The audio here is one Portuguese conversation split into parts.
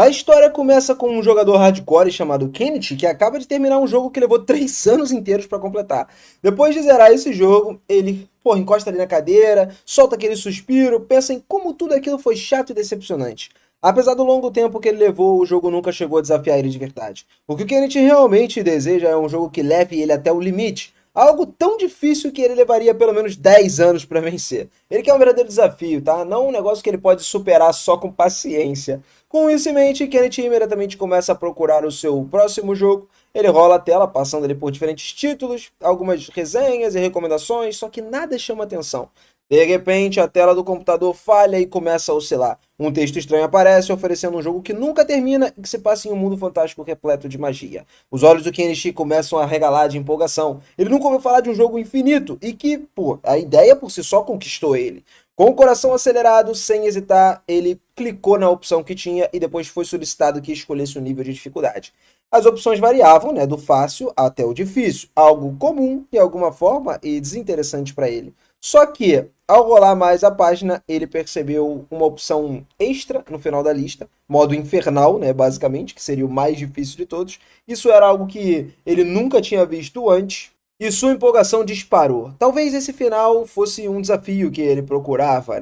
A história começa com um jogador hardcore chamado Kenneth, que acaba de terminar um jogo que levou 3 anos inteiros para completar. Depois de zerar esse jogo, ele, encosta ali na cadeira, solta aquele suspiro, pensa em como tudo aquilo foi chato e decepcionante. Apesar do longo tempo que ele levou, o jogo nunca chegou a desafiar ele de verdade. O que o Kenneth realmente deseja é um jogo que leve ele até o limite, algo tão difícil que ele levaria pelo menos 10 anos para vencer. Ele quer um verdadeiro desafio, tá? Não um negócio que ele pode superar só com paciência. Com isso em mente, Kenneth imediatamente começa a procurar o seu próximo jogo. Ele rola a tela, passando ali por diferentes títulos, algumas resenhas e recomendações, só que nada chama atenção. De repente, a tela do computador falha e começa a oscilar. Um texto estranho aparece, oferecendo um jogo que nunca termina e que se passa em um mundo fantástico repleto de magia. Os olhos do Kenichi começam a regalar de empolgação. Ele nunca ouviu falar de um jogo infinito e que, a ideia por si só conquistou ele. Com o coração acelerado, sem hesitar, ele clicou na opção que tinha e depois foi solicitado que escolhesse o nível de dificuldade. As opções variavam, do fácil até o difícil, algo comum de alguma forma e desinteressante para ele. Só que, ao rolar mais a página, ele percebeu uma opção extra no final da lista, modo infernal, basicamente, que seria o mais difícil de todos. Isso era algo que ele nunca tinha visto antes, e sua empolgação disparou. Talvez esse final fosse um desafio que ele procurava,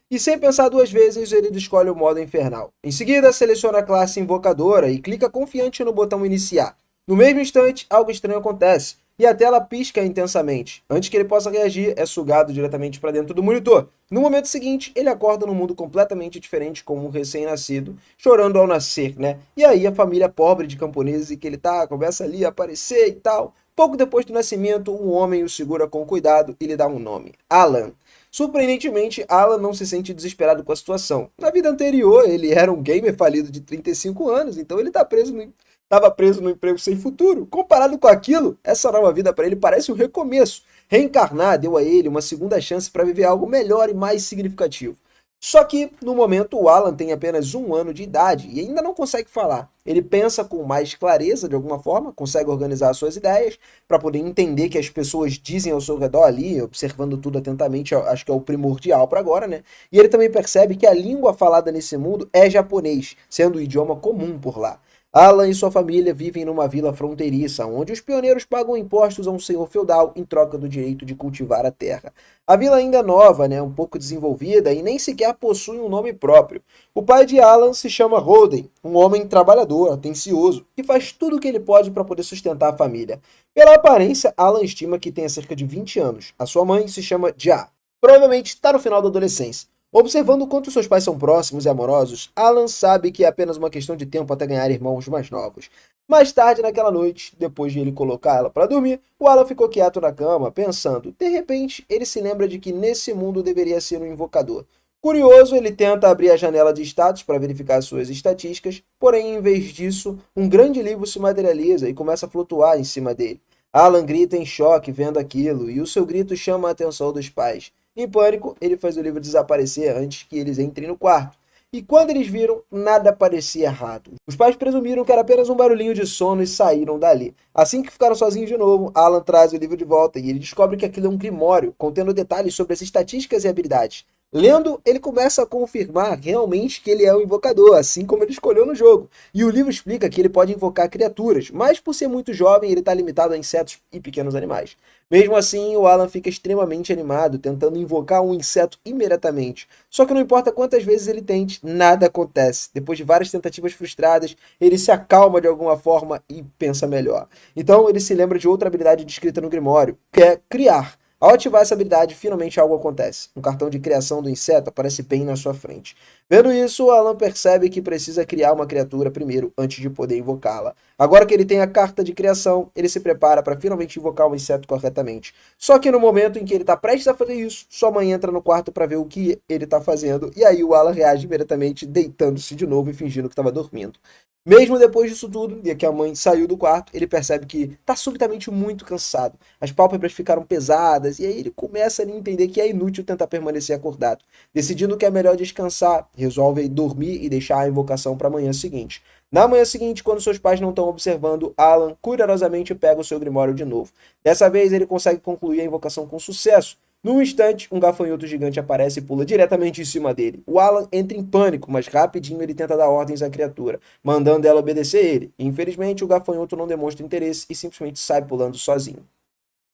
E sem pensar duas vezes, ele escolhe o modo infernal. Em seguida, seleciona a classe invocadora e clica confiante no botão iniciar. No mesmo instante, algo estranho acontece e a tela pisca intensamente. Antes que ele possa reagir, é sugado diretamente para dentro do monitor. No momento seguinte, ele acorda num mundo completamente diferente, como um recém-nascido, chorando ao nascer, E aí a família pobre de camponeses que ele começa ali a aparecer e tal. Pouco depois do nascimento, um homem o segura com cuidado e lhe dá um nome, Alan. Surpreendentemente, Alan não se sente desesperado com a situação. Na vida anterior, ele era um gamer falido de 35 anos, então ele estava preso no emprego sem futuro. Comparado com aquilo, essa nova vida para ele parece um recomeço. Reencarnar deu a ele uma segunda chance para viver algo melhor e mais significativo. Só que, no momento, o Alan tem apenas 1 ano de idade e ainda não consegue falar. Ele pensa com mais clareza, de alguma forma, consegue organizar suas ideias para poder entender que as pessoas dizem ao seu redor ali, observando tudo atentamente, acho que é o primordial para agora, E ele também percebe que a língua falada nesse mundo é japonês, sendo o idioma comum por lá. Alan e sua família vivem numa vila fronteiriça, onde os pioneiros pagam impostos a um senhor feudal em troca do direito de cultivar a terra. A vila ainda é nova, um pouco desenvolvida e nem sequer possui um nome próprio. O pai de Alan se chama Holden, um homem trabalhador, atencioso, que faz tudo o que ele pode para poder sustentar a família. Pela aparência, Alan estima que tenha cerca de 20 anos. A sua mãe se chama Ja. Provavelmente está no final da adolescência. Observando o quanto seus pais são próximos e amorosos, Alan sabe que é apenas uma questão de tempo até ganhar irmãos mais novos. Mais tarde naquela noite, depois de ele colocar ela para dormir, o Alan ficou quieto na cama, pensando. De repente, ele se lembra de que nesse mundo deveria ser um invocador. Curioso, ele tenta abrir a janela de status para verificar suas estatísticas, porém, em vez disso, um grande livro se materializa e começa a flutuar em cima dele. Alan grita em choque vendo aquilo, e o seu grito chama a atenção dos pais. Em pânico, ele faz o livro desaparecer antes que eles entrem no quarto. E quando eles viram, nada parecia errado. Os pais presumiram que era apenas um barulhinho de sono e saíram dali. Assim que ficaram sozinhos de novo, Alan traz o livro de volta e ele descobre que aquilo é um grimório, contendo detalhes sobre as estatísticas e habilidades. Lendo, ele começa a confirmar realmente que ele é um invocador, assim como ele escolheu no jogo. E o livro explica que ele pode invocar criaturas, mas por ser muito jovem, ele está limitado a insetos e pequenos animais. Mesmo assim, o Alan fica extremamente animado, tentando invocar um inseto imediatamente. Só que não importa quantas vezes ele tente, nada acontece. Depois de várias tentativas frustradas, ele se acalma de alguma forma e pensa melhor. Então, ele se lembra de outra habilidade descrita no Grimório, que é criar. Ao ativar essa habilidade, finalmente algo acontece. Um cartão de criação do inseto aparece bem na sua frente. Vendo isso, Alan percebe que precisa criar uma criatura primeiro, antes de poder invocá-la. Agora que ele tem a carta de criação, ele se prepara para finalmente invocar o inseto corretamente. Só que no momento em que ele está prestes a fazer isso, sua mãe entra no quarto para ver o que ele está fazendo, e aí o Alan reage imediatamente, deitando-se de novo e fingindo que estava dormindo. Mesmo depois disso tudo, e que a mãe saiu do quarto, ele percebe que está subitamente muito cansado. As pálpebras ficaram pesadas e aí ele começa a entender que é inútil tentar permanecer acordado. Decidindo que é melhor descansar, resolve dormir e deixar a invocação para a manhã seguinte. Na manhã seguinte, quando seus pais não estão observando, Alan cuidadosamente pega o seu grimório de novo. Dessa vez ele consegue concluir a invocação com sucesso, Num instante, um gafanhoto gigante aparece e pula diretamente em cima dele. O Alan entra em pânico, mas rapidinho ele tenta dar ordens à criatura, mandando ela obedecer ele. Infelizmente, o gafanhoto não demonstra interesse e simplesmente sai pulando sozinho.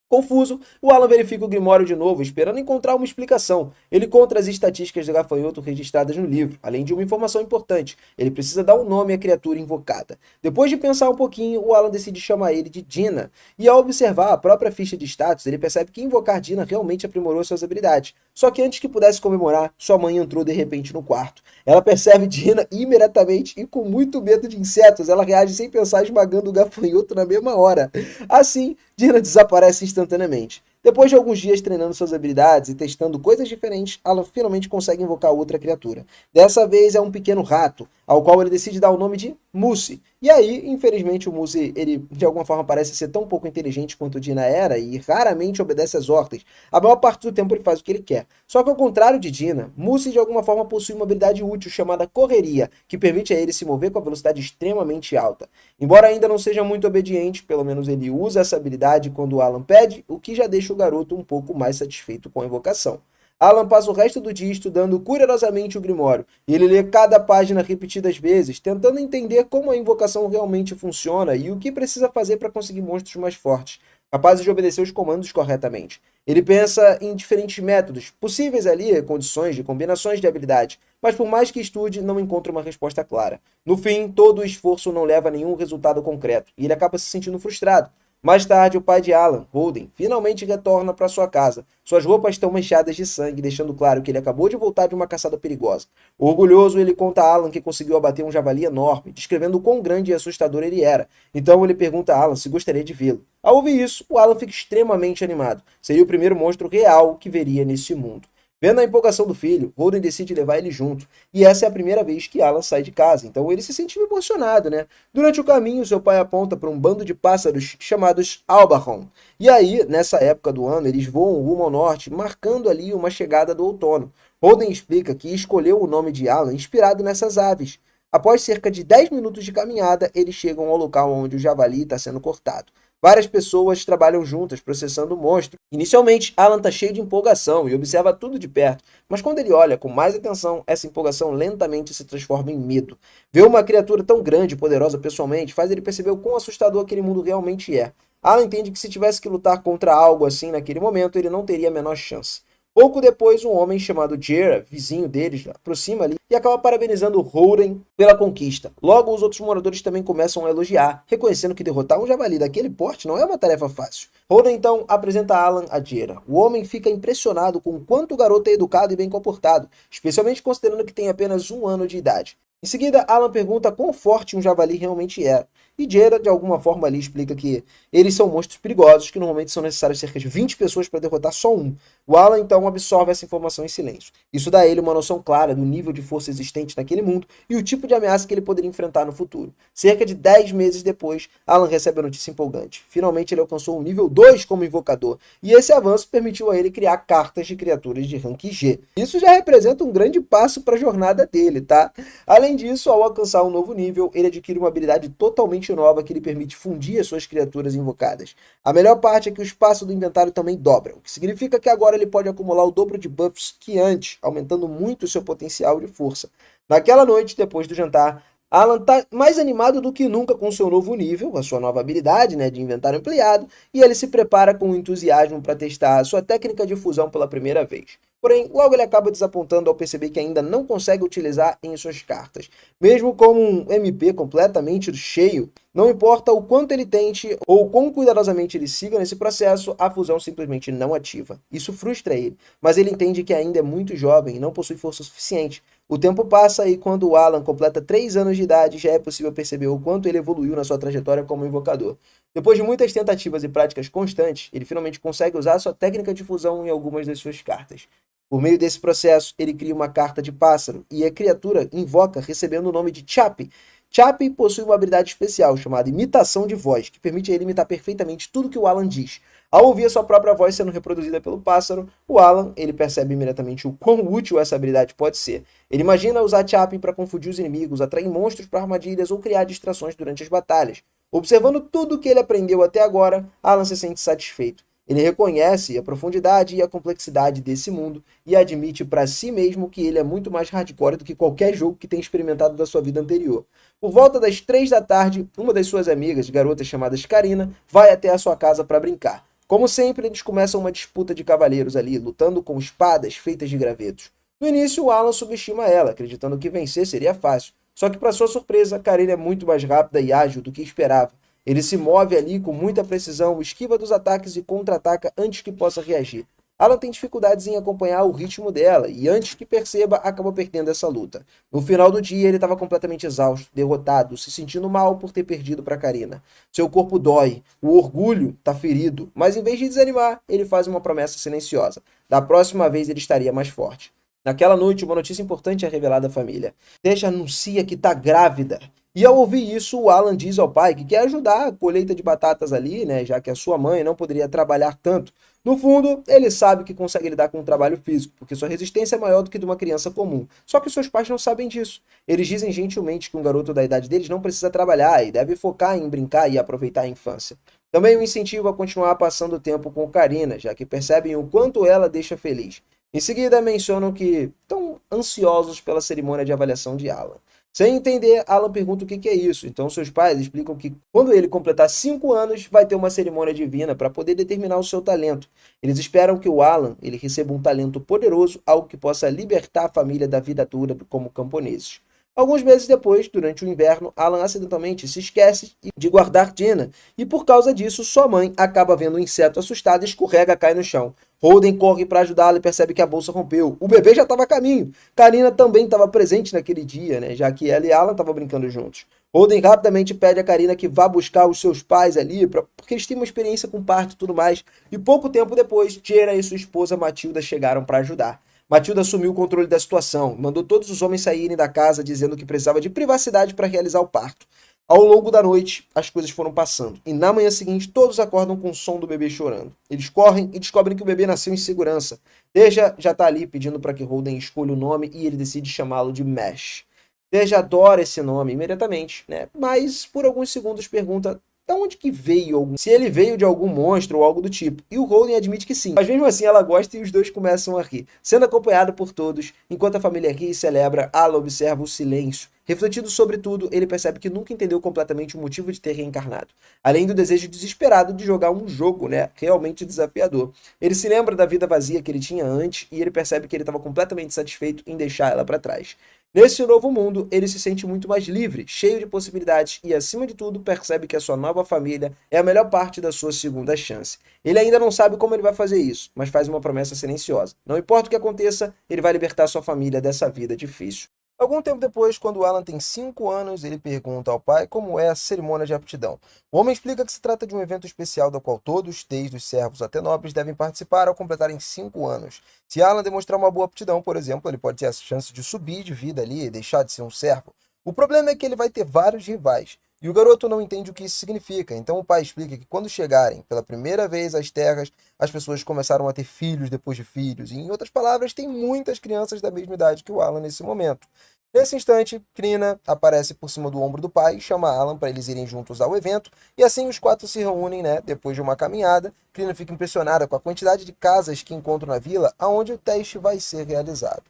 Confuso, o Alan verifica o Grimório de novo, esperando encontrar uma explicação. Ele conta as estatísticas do gafanhoto registradas no livro, além de uma informação importante. Ele precisa dar um nome à criatura invocada. Depois de pensar um pouquinho, o Alan decide chamar ele de Dina. E ao observar a própria ficha de status, ele percebe que invocar Dina realmente aprimorou suas habilidades. Só que antes que pudesse comemorar, sua mãe entrou de repente no quarto. Ela percebe Dina imediatamente e com muito medo de insetos, ela reage sem pensar esmagando o gafanhoto na mesma hora. Assim, Dina desaparece instantaneamente. Depois de alguns dias treinando suas habilidades e testando coisas diferentes, Alan finalmente consegue invocar outra criatura. Dessa vez é um pequeno rato, ao qual ele decide dar o nome de Mousse. E aí, infelizmente, o Mousse, ele de alguma forma parece ser tão pouco inteligente quanto o Dina era e raramente obedece às ordens. A maior parte do tempo ele faz o que ele quer. Só que ao contrário de Dina, Mousse de alguma forma possui uma habilidade útil chamada correria, que permite a ele se mover com a velocidade extremamente alta. Embora ainda não seja muito obediente, pelo menos ele usa essa habilidade quando o Alan pede, o que já deixa o garoto um pouco mais satisfeito com a invocação. Alan passa o resto do dia estudando cuidadosamente o Grimório, e ele lê cada página repetidas vezes, tentando entender como a invocação realmente funciona e o que precisa fazer para conseguir monstros mais fortes, capazes de obedecer os comandos corretamente. Ele pensa em diferentes métodos, possíveis ali, condições de combinações de habilidades, mas por mais que estude, não encontra uma resposta clara. No fim, todo o esforço não leva a nenhum resultado concreto, e ele acaba se sentindo frustrado. Mais tarde, o pai de Alan, Holden, finalmente retorna para sua casa. Suas roupas estão manchadas de sangue, deixando claro que ele acabou de voltar de uma caçada perigosa. Orgulhoso, ele conta a Alan que conseguiu abater um javali enorme, descrevendo o quão grande e assustador ele era. Então ele pergunta a Alan se gostaria de vê-lo. Ao ouvir isso, o Alan fica extremamente animado. Seria o primeiro monstro real que veria neste mundo. Vendo a empolgação do filho, Holden decide levar ele junto, e essa é a primeira vez que Alan sai de casa, então ele se sente emocionado, né? Durante o caminho, seu pai aponta para um bando de pássaros chamados Albarron. E aí, nessa época do ano, eles voam rumo ao norte, marcando ali uma chegada do outono. Holden explica que escolheu o nome de Alan inspirado nessas aves. Após cerca de 10 minutos de caminhada, eles chegam ao local onde o javali está sendo cortado. Várias pessoas trabalham juntas processando o monstro. Inicialmente, Alan está cheio de empolgação e observa tudo de perto, mas quando ele olha com mais atenção, essa empolgação lentamente se transforma em medo. Ver uma criatura tão grande e poderosa pessoalmente faz ele perceber o quão assustador aquele mundo realmente é. Alan entende que se tivesse que lutar contra algo assim naquele momento, ele não teria a menor chance. Pouco depois, um homem chamado Jera, vizinho deles, aproxima ali e acaba parabenizando Holden pela conquista. Logo, os outros moradores também começam a elogiar, reconhecendo que derrotar um javali daquele porte não é uma tarefa fácil. Holden então apresenta Alan a Jera. O homem fica impressionado com o quanto o garoto é educado e bem comportado, especialmente considerando que tem apenas 1 ano de idade. Em seguida, Alan pergunta quão forte um javali realmente é. E Jera, de alguma forma ali, explica que eles são monstros perigosos, que normalmente são necessárias cerca de 20 pessoas para derrotar só um. O Alan, então, absorve essa informação em silêncio. Isso dá a ele uma noção clara do nível de força existente naquele mundo e o tipo de ameaça que ele poderia enfrentar no futuro. Cerca de 10 meses depois, Alan recebe a notícia empolgante. Finalmente ele alcançou o nível 2 como invocador, e esse avanço permitiu a ele criar cartas de criaturas de rank G. Isso já representa um grande passo para a jornada dele, tá? Além disso, ao alcançar um novo nível, ele adquire uma habilidade totalmente nova que lhe permite fundir as suas criaturas invocadas. A melhor parte é que o espaço do inventário também dobra, o que significa que agora ele pode acumular o dobro de buffs que antes, aumentando muito o seu potencial de força. Naquela noite, depois do jantar, Alan está mais animado do que nunca com seu novo nível, a sua nova habilidade, né, de inventário ampliado, e ele se prepara com entusiasmo para testar a sua técnica de fusão pela primeira vez. Porém, logo ele acaba desapontando ao perceber que ainda não consegue utilizar em suas cartas. Mesmo com um MP completamente cheio, não importa o quanto ele tente ou quão cuidadosamente ele siga nesse processo, a fusão simplesmente não ativa. Isso frustra ele, mas ele entende que ainda é muito jovem e não possui força suficiente. O tempo passa e quando o Alan completa 3 anos de idade, já é possível perceber o quanto ele evoluiu na sua trajetória como invocador. Depois de muitas tentativas e práticas constantes, ele finalmente consegue usar sua técnica de fusão em algumas das suas cartas. Por meio desse processo, ele cria uma carta de pássaro e a criatura invoca recebendo o nome de Chappie. Chappie possui uma habilidade especial chamada imitação de voz, que permite a ele imitar perfeitamente tudo que o Alan diz. Ao ouvir a sua própria voz sendo reproduzida pelo pássaro, o Alan ele percebe imediatamente o quão útil essa habilidade pode ser. Ele imagina usar Chappie para confundir os inimigos, atrair monstros para armadilhas ou criar distrações durante as batalhas. Observando tudo o que ele aprendeu até agora, Alan se sente satisfeito. Ele reconhece a profundidade e a complexidade desse mundo e admite para si mesmo que ele é muito mais hardcore do que qualquer jogo que tenha experimentado da sua vida anterior. Por volta das 3 da tarde, uma das suas amigas, garota chamada Karina, vai até a sua casa para brincar. Como sempre, eles começam uma disputa de cavaleiros ali, lutando com espadas feitas de gravetos. No início, o Alan subestima ela, acreditando que vencer seria fácil. Só que, para sua surpresa, Karina é muito mais rápida e ágil do que esperava. Ele se move ali com muita precisão, esquiva dos ataques e contra-ataca antes que possa reagir. Alan tem dificuldades em acompanhar o ritmo dela e, antes que perceba, acaba perdendo essa luta. No final do dia, ele estava completamente exausto, derrotado, se sentindo mal por ter perdido para Karina. Seu corpo dói, o orgulho está ferido, mas em vez de desanimar, ele faz uma promessa silenciosa. Da próxima vez, ele estaria mais forte. Naquela noite, uma notícia importante é revelada à família. Tasha anuncia que está grávida. E ao ouvir isso, o Alan diz ao pai que quer ajudar a colheita de batatas ali, né, já que a sua mãe não poderia trabalhar tanto. No fundo, ele sabe que consegue lidar com o trabalho físico, porque sua resistência é maior do que de uma criança comum. Só que seus pais não sabem disso. Eles dizem gentilmente que um garoto da idade deles não precisa trabalhar e deve focar em brincar e aproveitar a infância. Também o incentivo a continuar passando tempo com Karina, já que percebem o quanto ela deixa feliz. Em seguida, mencionam que estão ansiosos pela cerimônia de avaliação de Alan. Sem entender, Alan pergunta o que é isso. Então, seus pais explicam que quando ele completar 5 anos, vai ter uma cerimônia divina para poder determinar o seu talento. Eles esperam que o Alan ele receba um talento poderoso, algo que possa libertar a família da vida dura como camponeses. Alguns meses depois, durante o inverno, Alan acidentalmente se esquece de guardar Dina, e por causa disso, sua mãe acaba vendo um inseto assustado e escorrega e cai no chão. Holden corre para ajudá-la e percebe que a bolsa rompeu. O bebê já estava a caminho. Karina também estava presente naquele dia, né, já que ela e Alan estavam brincando juntos. Holden rapidamente pede a Karina que vá buscar os seus pais ali, porque eles têm uma experiência com parto e tudo mais. E pouco tempo depois, Jera e sua esposa Matilda chegaram para ajudar. Matilda assumiu o controle da situação, mandou todos os homens saírem da casa dizendo que precisava de privacidade para realizar o parto. Ao longo da noite, as coisas foram passando, e na manhã seguinte todos acordam com o som do bebê chorando. Eles correm e descobrem que o bebê nasceu em segurança. Deja já está ali pedindo para que Holden escolha o nome e ele decide chamá-lo de Mesh. Deja adora esse nome imediatamente, né? Mas por alguns segundos pergunta de onde que veio, se ele veio de algum monstro ou algo do tipo. E o Holden admite que sim. Mas mesmo assim ela gosta e os dois começam a rir. Sendo acompanhado por todos, enquanto a família ri e celebra, Alan observa o silêncio. Refletindo sobre tudo, ele percebe que nunca entendeu completamente o motivo de ter reencarnado. Além do desejo desesperado de jogar um jogo, né, realmente desafiador. Ele se lembra da vida vazia que ele tinha antes e ele percebe que ele estava completamente satisfeito em deixar ela para trás. Nesse novo mundo, ele se sente muito mais livre, cheio de possibilidades e, acima de tudo, percebe que a sua nova família é a melhor parte da sua segunda chance. Ele ainda não sabe como ele vai fazer isso, mas faz uma promessa silenciosa. Não importa o que aconteça, ele vai libertar sua família dessa vida difícil. Algum tempo depois, quando Alan tem 5 anos, ele pergunta ao pai como é a cerimônia de aptidão. O homem explica que se trata de um evento especial do qual todos, desde os servos até nobres, devem participar ao completarem 5 anos. Se Alan demonstrar uma boa aptidão, por exemplo, ele pode ter a chance de subir de vida ali e deixar de ser um servo. O problema é que ele vai ter vários rivais. E o garoto não entende o que isso significa, então o pai explica que quando chegarem pela primeira vez às terras, as pessoas começaram a ter filhos depois de filhos, e em outras palavras, tem muitas crianças da mesma idade que o Alan nesse momento. Nesse instante, Krina aparece por cima do ombro do pai e chama Alan para eles irem juntos ao evento, e assim os 4 se reúnem, né, depois de uma caminhada. Krina fica impressionada com a quantidade de casas que encontram na vila, aonde o teste vai ser realizado.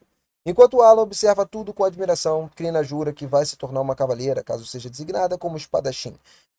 Enquanto Alan observa tudo com admiração, Krina jura que vai se tornar uma cavaleira, caso seja designada como espadachim.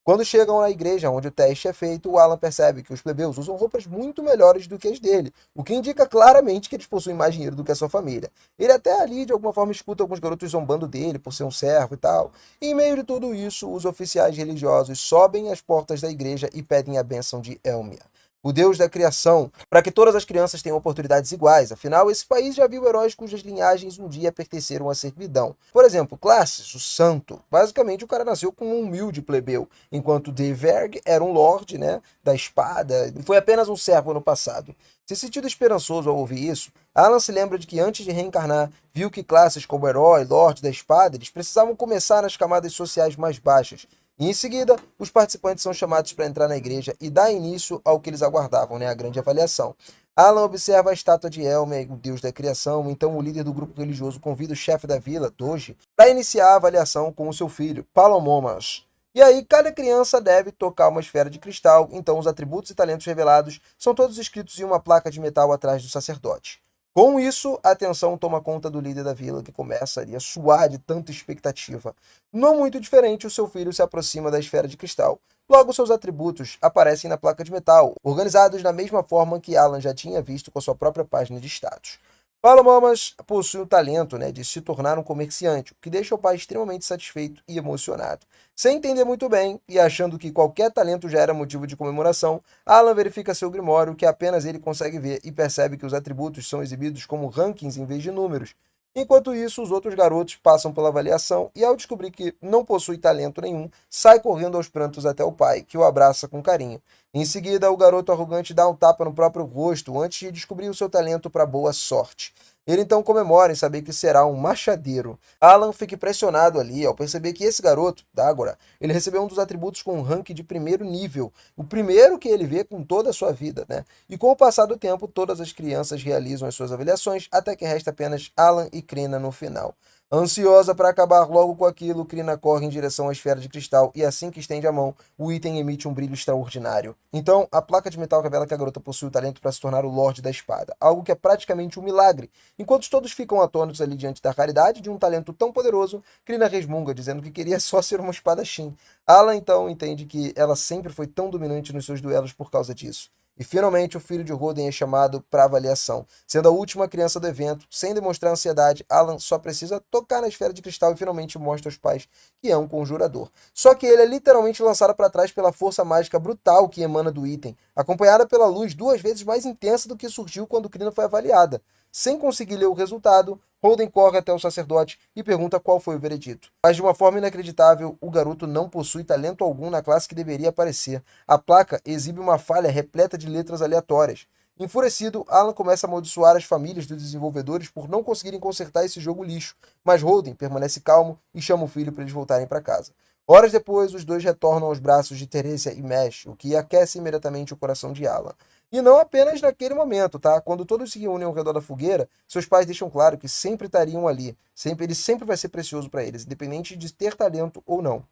Quando chegam à igreja onde o teste é feito, o Alan percebe que os plebeus usam roupas muito melhores do que as dele, o que indica claramente que eles possuem mais dinheiro do que a sua família. Ele até ali, de alguma forma, escuta alguns garotos zombando dele por ser um servo e tal. E em meio de tudo isso, os oficiais religiosos sobem às portas da igreja e pedem a bênção de Elmia, o deus da criação, para que todas as crianças tenham oportunidades iguais. Afinal, esse país já viu heróis cujas linhagens um dia pertenceram à servidão. Por exemplo, Classes, o santo. Basicamente, o cara nasceu como um humilde plebeu, enquanto Deverg era um lorde, né, da espada, e foi apenas um servo no passado. Se sentindo esperançoso ao ouvir isso, Alan se lembra de que antes de reencarnar, viu que classes como herói, lorde da espada, eles precisavam começar nas camadas sociais mais baixas. E em seguida, os participantes são chamados para entrar na igreja e dar início ao que eles aguardavam, né, a grande avaliação. Alan observa a estátua de Elmer, o deus da criação, então o líder do grupo religioso convida o chefe da vila, Doge, para iniciar a avaliação com o seu filho, Palomomas. E aí, cada criança deve tocar uma esfera de cristal, então os atributos e talentos revelados são todos escritos em uma placa de metal atrás do sacerdote. Com isso, a tensão toma conta do líder da vila, que começa ali a suar de tanta expectativa. Não muito diferente, o seu filho se aproxima da esfera de cristal. Logo, seus atributos aparecem na placa de metal, organizados da mesma forma que Alan já tinha visto com a sua própria página de status. Palomamas possui o talento, de se tornar um comerciante, o que deixa o pai extremamente satisfeito e emocionado. Sem entender muito bem e achando que qualquer talento já era motivo de comemoração, Alan verifica seu grimório, que apenas ele consegue ver, e percebe que os atributos são exibidos como rankings em vez de números. Enquanto isso, os outros garotos passam pela avaliação e, ao descobrir que não possui talento nenhum, sai correndo aos prantos até o pai, que o abraça com carinho. Em seguida, o garoto arrogante dá um tapa no próprio rosto antes de descobrir o seu talento para boa sorte. Ele então comemora em saber que será um machadeiro. Alan fica impressionado ali ao perceber que esse garoto, Dagora, ele recebeu um dos atributos com um rank de primeiro nível, o primeiro que ele vê com toda a sua vida, E com o passar do tempo, todas as crianças realizam as suas avaliações, até que resta apenas Alan e Krina no final. Ansiosa para acabar logo com aquilo, Krina corre em direção à esfera de cristal e assim que estende a mão, o item emite um brilho extraordinário. Então, a placa de metal revela que a garota possui o talento para se tornar o Lorde da Espada, algo que é praticamente um milagre. Enquanto todos ficam atônitos ali diante da raridade de um talento tão poderoso, Krina resmunga, dizendo que queria só ser uma espadachim. Alan então entende que ela sempre foi tão dominante nos seus duelos por causa disso. E finalmente o filho de Roden é chamado para avaliação. Sendo a última criança do evento, sem demonstrar ansiedade, Alan só precisa tocar na esfera de cristal e finalmente mostra aos pais que é um conjurador. Só que ele é literalmente lançado para trás pela força mágica brutal que emana do item, acompanhada pela luz 2 vezes mais intensa do que surgiu quando Krina foi avaliada. Sem conseguir ler o resultado, Holden corre até o sacerdote e pergunta qual foi o veredito. Mas de uma forma inacreditável, o garoto não possui talento algum na classe que deveria aparecer. A placa exibe uma falha repleta de letras aleatórias. Enfurecido, Alan começa a amaldiçoar as famílias dos desenvolvedores por não conseguirem consertar esse jogo lixo, mas Holden permanece calmo e chama o filho para eles voltarem para casa. Horas depois, os dois retornam aos braços de Teresia e Mesh, o que aquece imediatamente o coração de Alan. E não apenas naquele momento, tá? Quando todos se reúnem ao redor da fogueira, seus pais deixam claro que sempre estariam ali. Ele sempre vai ser precioso para eles, independente de ter talento ou não.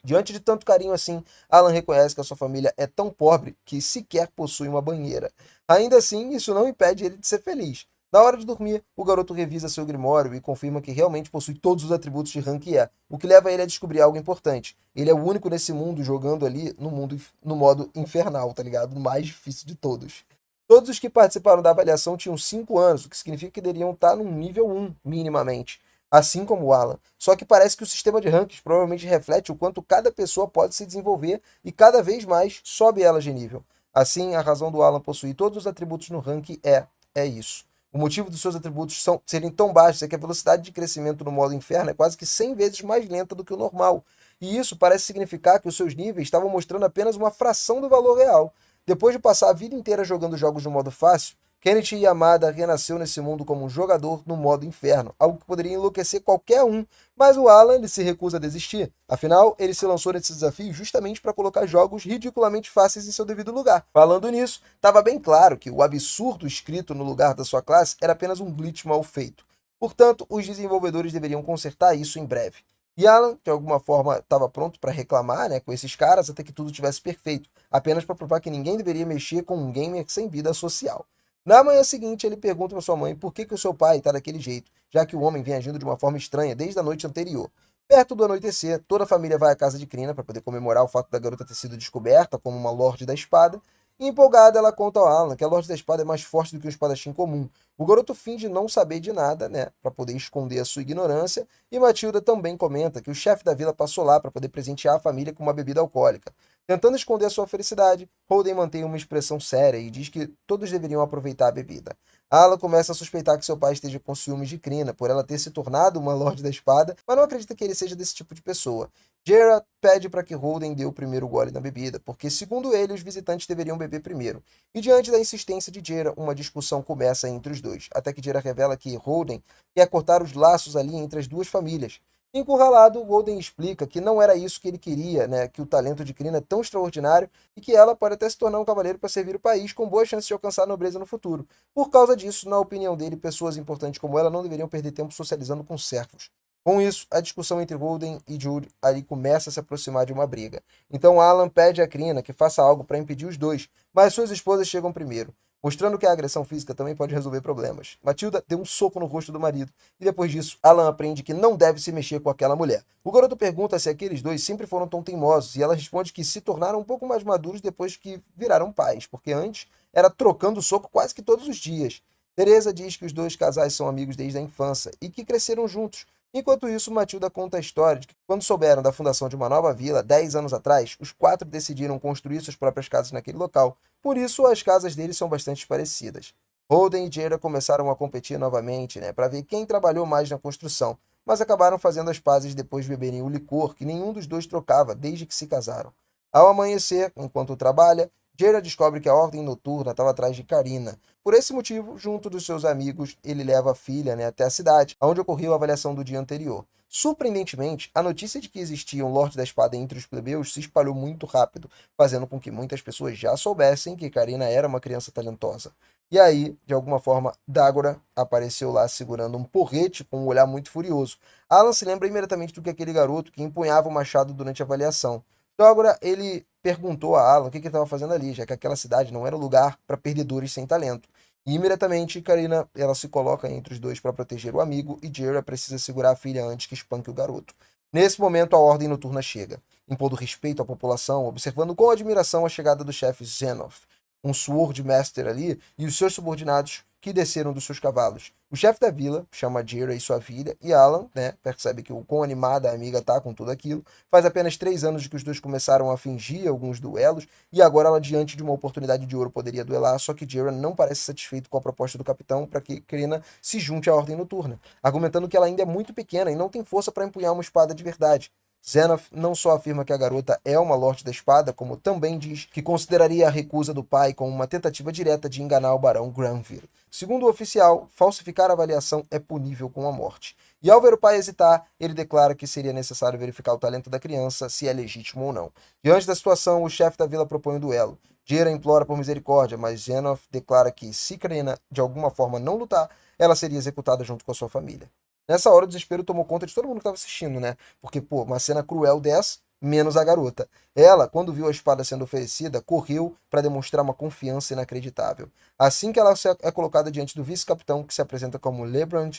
Diante de tanto carinho assim, Alan reconhece que a sua família é tão pobre que sequer possui uma banheira. Ainda assim, isso não impede ele de ser feliz. Na hora de dormir, o garoto revisa seu grimório e confirma que realmente possui todos os atributos de rank E, o que leva ele a descobrir algo importante. Ele é o único nesse mundo jogando ali no modo infernal, tá ligado? O mais difícil de todos. Todos os que participaram da avaliação tinham 5 anos, o que significa que deveriam estar no nível 1, minimamente. Assim como o Alan. Só que parece que o sistema de rankings provavelmente reflete o quanto cada pessoa pode se desenvolver e cada vez mais sobe ela de nível. Assim, a razão do Alan possuir todos os atributos no ranking é isso. O motivo dos seus atributos serem tão baixos é que a velocidade de crescimento no modo inferno é quase que 100 vezes mais lenta do que o normal. E isso parece significar que os seus níveis estavam mostrando apenas uma fração do valor real. Depois de passar a vida inteira jogando jogos no modo fácil, Kenichi Yamada renasceu nesse mundo como um jogador no modo inferno, algo que poderia enlouquecer qualquer um, mas o Alan ele se recusa a desistir. Afinal, ele se lançou nesse desafio justamente para colocar jogos ridiculamente fáceis em seu devido lugar. Falando nisso, estava bem claro que o absurdo escrito no lugar da sua classe era apenas um glitch mal feito. Portanto, os desenvolvedores deveriam consertar isso em breve. E Alan, de alguma forma, estava pronto para reclamar com esses caras até que tudo tivesse perfeito, apenas para provar que ninguém deveria mexer com um gamer sem vida social. Na manhã seguinte, ele pergunta para sua mãe por que o seu pai está daquele jeito, já que o homem vem agindo de uma forma estranha desde a noite anterior. Perto do anoitecer, toda a família vai à casa de Krina para poder comemorar o fato da garota ter sido descoberta como uma Lorde da Espada, e empolgada ela conta ao Alan que a Lorde da Espada é mais forte do que um espadachim comum. O garoto finge não saber de nada, para poder esconder a sua ignorância, e Matilda também comenta que o chefe da vila passou lá para poder presentear a família com uma bebida alcoólica. Tentando esconder a sua felicidade, Holden mantém uma expressão séria e diz que todos deveriam aproveitar a bebida. Alan começa a suspeitar que seu pai esteja com ciúmes de Krina por ela ter se tornado uma Lorde da Espada, mas não acredita que ele seja desse tipo de pessoa. Gerard pede para que Holden dê o primeiro gole na bebida, porque, segundo ele, os visitantes deveriam beber primeiro. E diante da insistência de Gerard, uma discussão começa entre os dois, até que Gerard revela que Holden quer cortar os laços ali entre as duas famílias. Encurralado, Holden explica que não era isso que ele queria, que o talento de Krina é tão extraordinário e que ela pode até se tornar um cavaleiro para servir o país com boas chances de alcançar a nobreza no futuro. Por causa disso, na opinião dele, pessoas importantes como ela não deveriam perder tempo socializando com servos. Com isso, a discussão entre Holden e Jude ali começa a se aproximar de uma briga. Então Alan pede a Crina que faça algo para impedir os dois, mas suas esposas chegam primeiro, mostrando que a agressão física também pode resolver problemas. Matilda deu um soco no rosto do marido, e depois disso, Alan aprende que não deve se mexer com aquela mulher. O garoto pergunta se aqueles dois sempre foram tão teimosos, e ela responde que se tornaram um pouco mais maduros depois que viraram pais, porque antes era trocando soco quase que todos os dias. Teresa diz que os dois casais são amigos desde a infância e que cresceram juntos. Enquanto isso, Matilda conta a história de que, quando souberam da fundação de uma nova vila, 10 anos atrás, os quatro decidiram construir suas próprias casas naquele local. Por isso, as casas deles são bastante parecidas. Holden e Jaira começaram a competir novamente, né, para ver quem trabalhou mais na construção, mas acabaram fazendo as pazes depois de beberem o licor que nenhum dos dois trocava desde que se casaram. Ao amanhecer, enquanto trabalha, Jaira descobre que a Ordem Noturna estava atrás de Karina. Por esse motivo, junto dos seus amigos, ele leva a filha, né, até a cidade, onde ocorreu a avaliação do dia anterior. Surpreendentemente, a notícia de que existia um Lorde da Espada entre os plebeus se espalhou muito rápido, fazendo com que muitas pessoas já soubessem que Karina era uma criança talentosa. E aí, de alguma forma, Dagora apareceu lá segurando um porrete com um olhar muito furioso. Alan se lembra imediatamente do que aquele garoto que empunhava o machado durante a avaliação. Dagora, ele perguntou a Alan o que ele estava fazendo ali, já que aquela cidade não era lugar para perdedores sem talento. E imediatamente, Karina, ela se coloca entre os dois para proteger o amigo e Jaira precisa segurar a filha antes que espanque o garoto. Nesse momento, a Ordem Noturna chega, impondo respeito à população, observando com admiração a chegada do chefe Zenoth, um Sword Master ali, e os seus subordinados que desceram dos seus cavalos. O chefe da vila chama Jaira e sua filha, e Alan, né, percebe que o quão animada a amiga tá com tudo aquilo. Faz apenas 3 anos de que os dois começaram a fingir alguns duelos, e agora ela, diante de uma oportunidade de ouro, poderia duelar, só que Jaira não parece satisfeito com a proposta do capitão para que Krina se junte à Ordem Noturna, argumentando que ela ainda é muito pequena e não tem força para empunhar uma espada de verdade. Zenoth não só afirma que a garota é uma Lorde da Espada, como também diz que consideraria a recusa do pai como uma tentativa direta de enganar o Barão Granville. Segundo o oficial, falsificar a avaliação é punível com a morte. E ao ver o pai hesitar, ele declara que seria necessário verificar o talento da criança, se é legítimo ou não. Diante da situação, o chefe da vila propõe um duelo. Jaira implora por misericórdia, mas Zenoth declara que, se Krina de alguma forma não lutar, ela seria executada junto com a sua família. Nessa hora, o desespero tomou conta de todo mundo que estava assistindo, né? Porque, pô, uma cena cruel dessa, menos a garota. Ela, quando viu a espada sendo oferecida, correu para demonstrar uma confiança inacreditável. Assim que ela é colocada diante do vice-capitão, que se apresenta como Lebrand,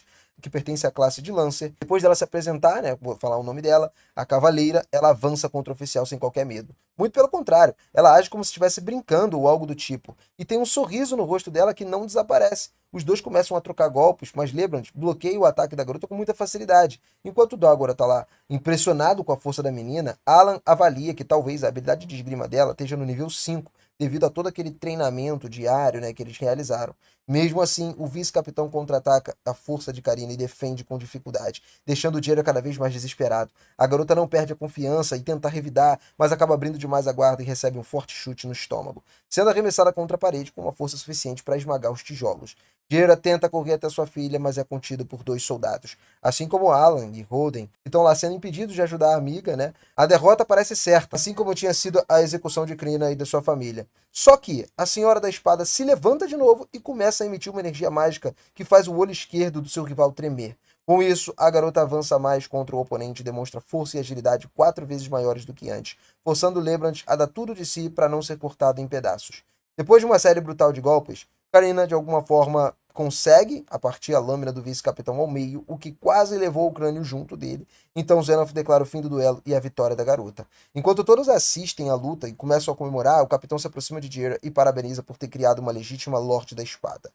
que pertence à classe de Lancer, depois dela se apresentar, né, vou falar o nome dela, a cavaleira, ela avança contra o oficial sem qualquer medo. Muito pelo contrário, ela age como se estivesse brincando ou algo do tipo, e tem um sorriso no rosto dela que não desaparece. Os dois começam a trocar golpes, mas Lebrand bloqueia o ataque da garota com muita facilidade. Enquanto Dagora tá lá impressionado com a força da menina, Alan avalia que talvez a habilidade de esgrima dela esteja no nível 5, devido a todo aquele treinamento diário, né, que eles realizaram. Mesmo assim, o vice-capitão contra-ataca a força de Karina e defende com dificuldade, deixando o Jaira cada vez mais desesperado. A garota não perde a confiança e tenta revidar, mas acaba abrindo demais a guarda e recebe um forte chute no estômago, sendo arremessada contra a parede com uma força suficiente para esmagar os tijolos. Jaira tenta correr até sua filha, mas é contido por 2 soldados. Assim como Alan e Holden, que estão lá sendo impedidos de ajudar a amiga, né? A derrota parece certa, assim como tinha sido a execução de Krina e da sua família. Só que a Senhora da Espada se levanta de novo e começa a emitir uma energia mágica que faz o olho esquerdo do seu rival tremer. Com isso, a garota avança mais contra o oponente e demonstra força e agilidade 4 vezes maiores do que antes, forçando Lebrand a dar tudo de si para não ser cortado em pedaços. Depois de uma série brutal de golpes, Karina, de alguma forma, consegue a partir a lâmina do vice-capitão ao meio, o que quase levou o crânio junto dele. Então Zenoth declara o fim do duelo e a vitória da garota. Enquanto todos assistem à luta e começam a comemorar, o capitão se aproxima de Jaira e parabeniza por ter criado uma legítima Lorde da Espada.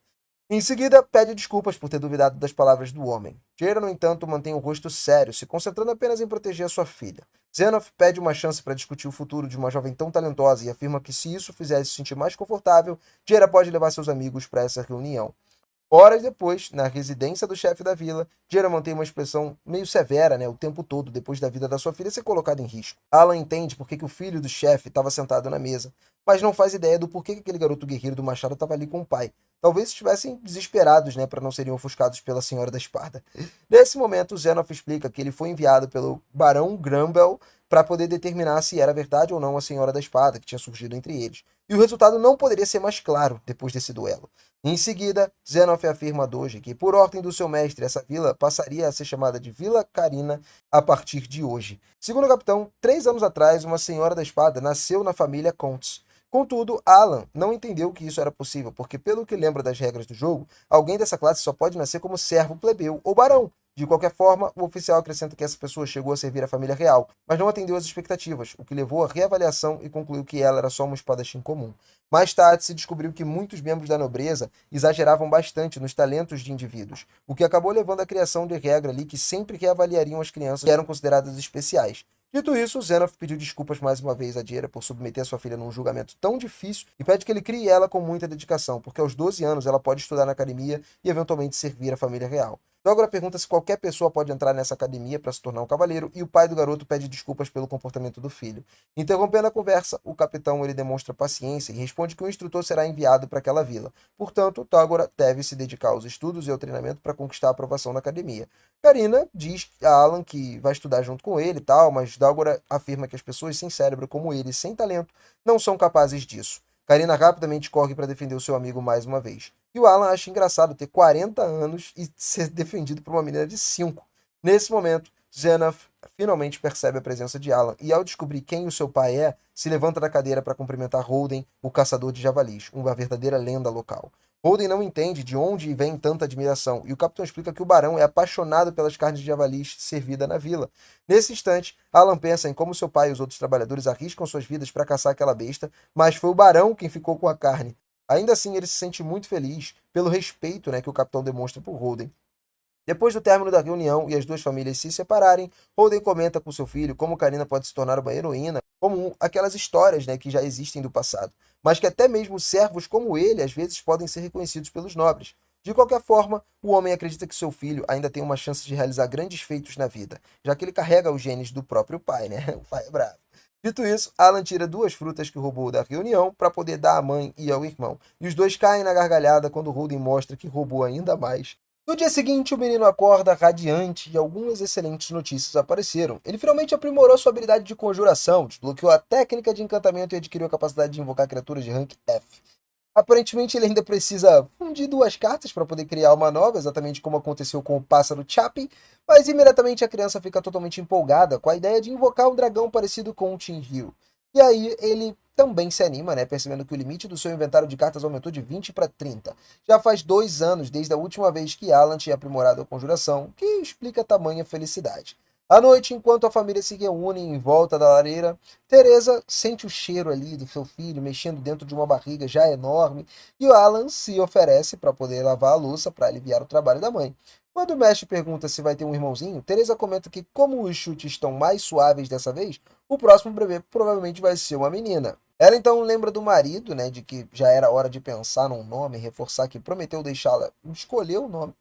Em seguida, pede desculpas por ter duvidado das palavras do homem. Jaira, no entanto, mantém o rosto sério, se concentrando apenas em proteger a sua filha. Zenoth pede uma chance para discutir o futuro de uma jovem tão talentosa e afirma que se isso fizesse se sentir mais confortável, Jaira pode levar seus amigos para essa reunião. Horas depois, na residência do chefe da vila, Jaira mantém uma expressão meio severa, né, o tempo todo, depois da vida da sua filha ser colocada em risco. Alan entende por que o filho do chefe estava sentado na mesa, mas não faz ideia do porquê que aquele garoto guerreiro do machado estava ali com o pai. Talvez estivessem desesperados, né, para não serem ofuscados pela Senhora da Espada. Nesse momento, Zenoth explica que ele foi enviado pelo Barão Grumble para poder determinar se era verdade ou não a Senhora da Espada que tinha surgido entre eles. E o resultado não poderia ser mais claro depois desse duelo. Em seguida, Zenoff afirma a Doge que, por ordem do seu mestre, essa vila passaria a ser chamada de Vila Carina a partir de hoje. Segundo o capitão, 3 anos atrás, uma Senhora da Espada nasceu na família Contz. Contudo, Alan não entendeu que isso era possível, porque, pelo que lembra das regras do jogo, alguém dessa classe só pode nascer como servo, plebeu ou barão. De qualquer forma, o oficial acrescenta que essa pessoa chegou a servir a família real, mas não atendeu às expectativas, o que levou à reavaliação e concluiu que ela era só um espadachim comum. Mais tarde, se descobriu que muitos membros da nobreza exageravam bastante nos talentos de indivíduos, o que acabou levando à criação de regra ali que sempre reavaliariam as crianças que eram consideradas especiais. Dito isso, Zenoff pediu desculpas mais uma vez a Dieira por submeter sua filha num julgamento tão difícil e pede que ele crie ela com muita dedicação, porque aos 12 anos ela pode estudar na academia e eventualmente servir a família real. Dógora pergunta se qualquer pessoa pode entrar nessa academia para se tornar um cavaleiro e o pai do garoto pede desculpas pelo comportamento do filho. Interrompendo a conversa, o capitão ele demonstra paciência e responde que o instrutor será enviado para aquela vila. Portanto, Dógora deve se dedicar aos estudos e ao treinamento para conquistar a aprovação na academia. Karina diz a Alan que vai estudar junto com ele e tal, mas Dógora afirma que as pessoas sem cérebro como ele, sem talento, não são capazes disso. Karina rapidamente corre para defender o seu amigo mais uma vez. E o Alan acha engraçado ter 40 anos e ser defendido por uma menina de 5. Nesse momento, Zenoff finalmente percebe a presença de Alan e, ao descobrir quem o seu pai é, se levanta da cadeira para cumprimentar Holden, o caçador de javalis, uma verdadeira lenda local. Holden não entende de onde vem tanta admiração, e o capitão explica que o barão é apaixonado pelas carnes de javalis servidas na vila. Nesse instante, Alan pensa em como seu pai e os outros trabalhadores arriscam suas vidas para caçar aquela besta, mas foi o barão quem ficou com a carne. Ainda assim, ele se sente muito feliz pelo respeito, né, que o capitão demonstra por Holden. Depois do término da reunião e as duas famílias se separarem, Holden comenta com seu filho como Karina pode se tornar uma heroína, como aquelas histórias, né, que já existem do passado, mas que até mesmo servos como ele às vezes podem ser reconhecidos pelos nobres. De qualquer forma, o homem acredita que seu filho ainda tem uma chance de realizar grandes feitos na vida, já que ele carrega os genes do próprio pai, né? O pai é bravo. Dito isso, Alan tira 2 frutas que roubou da reunião para poder dar à mãe e ao irmão, e os dois caem na gargalhada quando Holden mostra que roubou ainda mais. No dia seguinte, o menino acorda radiante e algumas excelentes notícias apareceram. Ele finalmente aprimorou sua habilidade de conjuração, desbloqueou a técnica de encantamento e adquiriu a capacidade de invocar criaturas de rank F. Aparentemente, ele ainda precisa fundir 2 cartas para poder criar uma nova, exatamente como aconteceu com o pássaro Chappie, mas imediatamente a criança fica totalmente empolgada com a ideia de invocar um dragão parecido com o Tinryu. E aí ele também se anima, né, percebendo que o limite do seu inventário de cartas aumentou de 20 para 30. Já faz 2 anos desde a última vez que Alan tinha aprimorado a conjuração, que explica tamanha felicidade. À noite, enquanto a família se reúne em volta da lareira, Teresa sente o cheiro ali do seu filho mexendo dentro de uma barriga já enorme e o Alan se oferece para poder lavar a louça para aliviar o trabalho da mãe. Quando o mestre pergunta se vai ter um irmãozinho, Teresa comenta que, como os chutes estão mais suaves dessa vez, o próximo bebê provavelmente vai ser uma menina. Ela então lembra do marido, né, de que já era hora de pensar num nome, reforçar que prometeu deixá-la escolher o nome.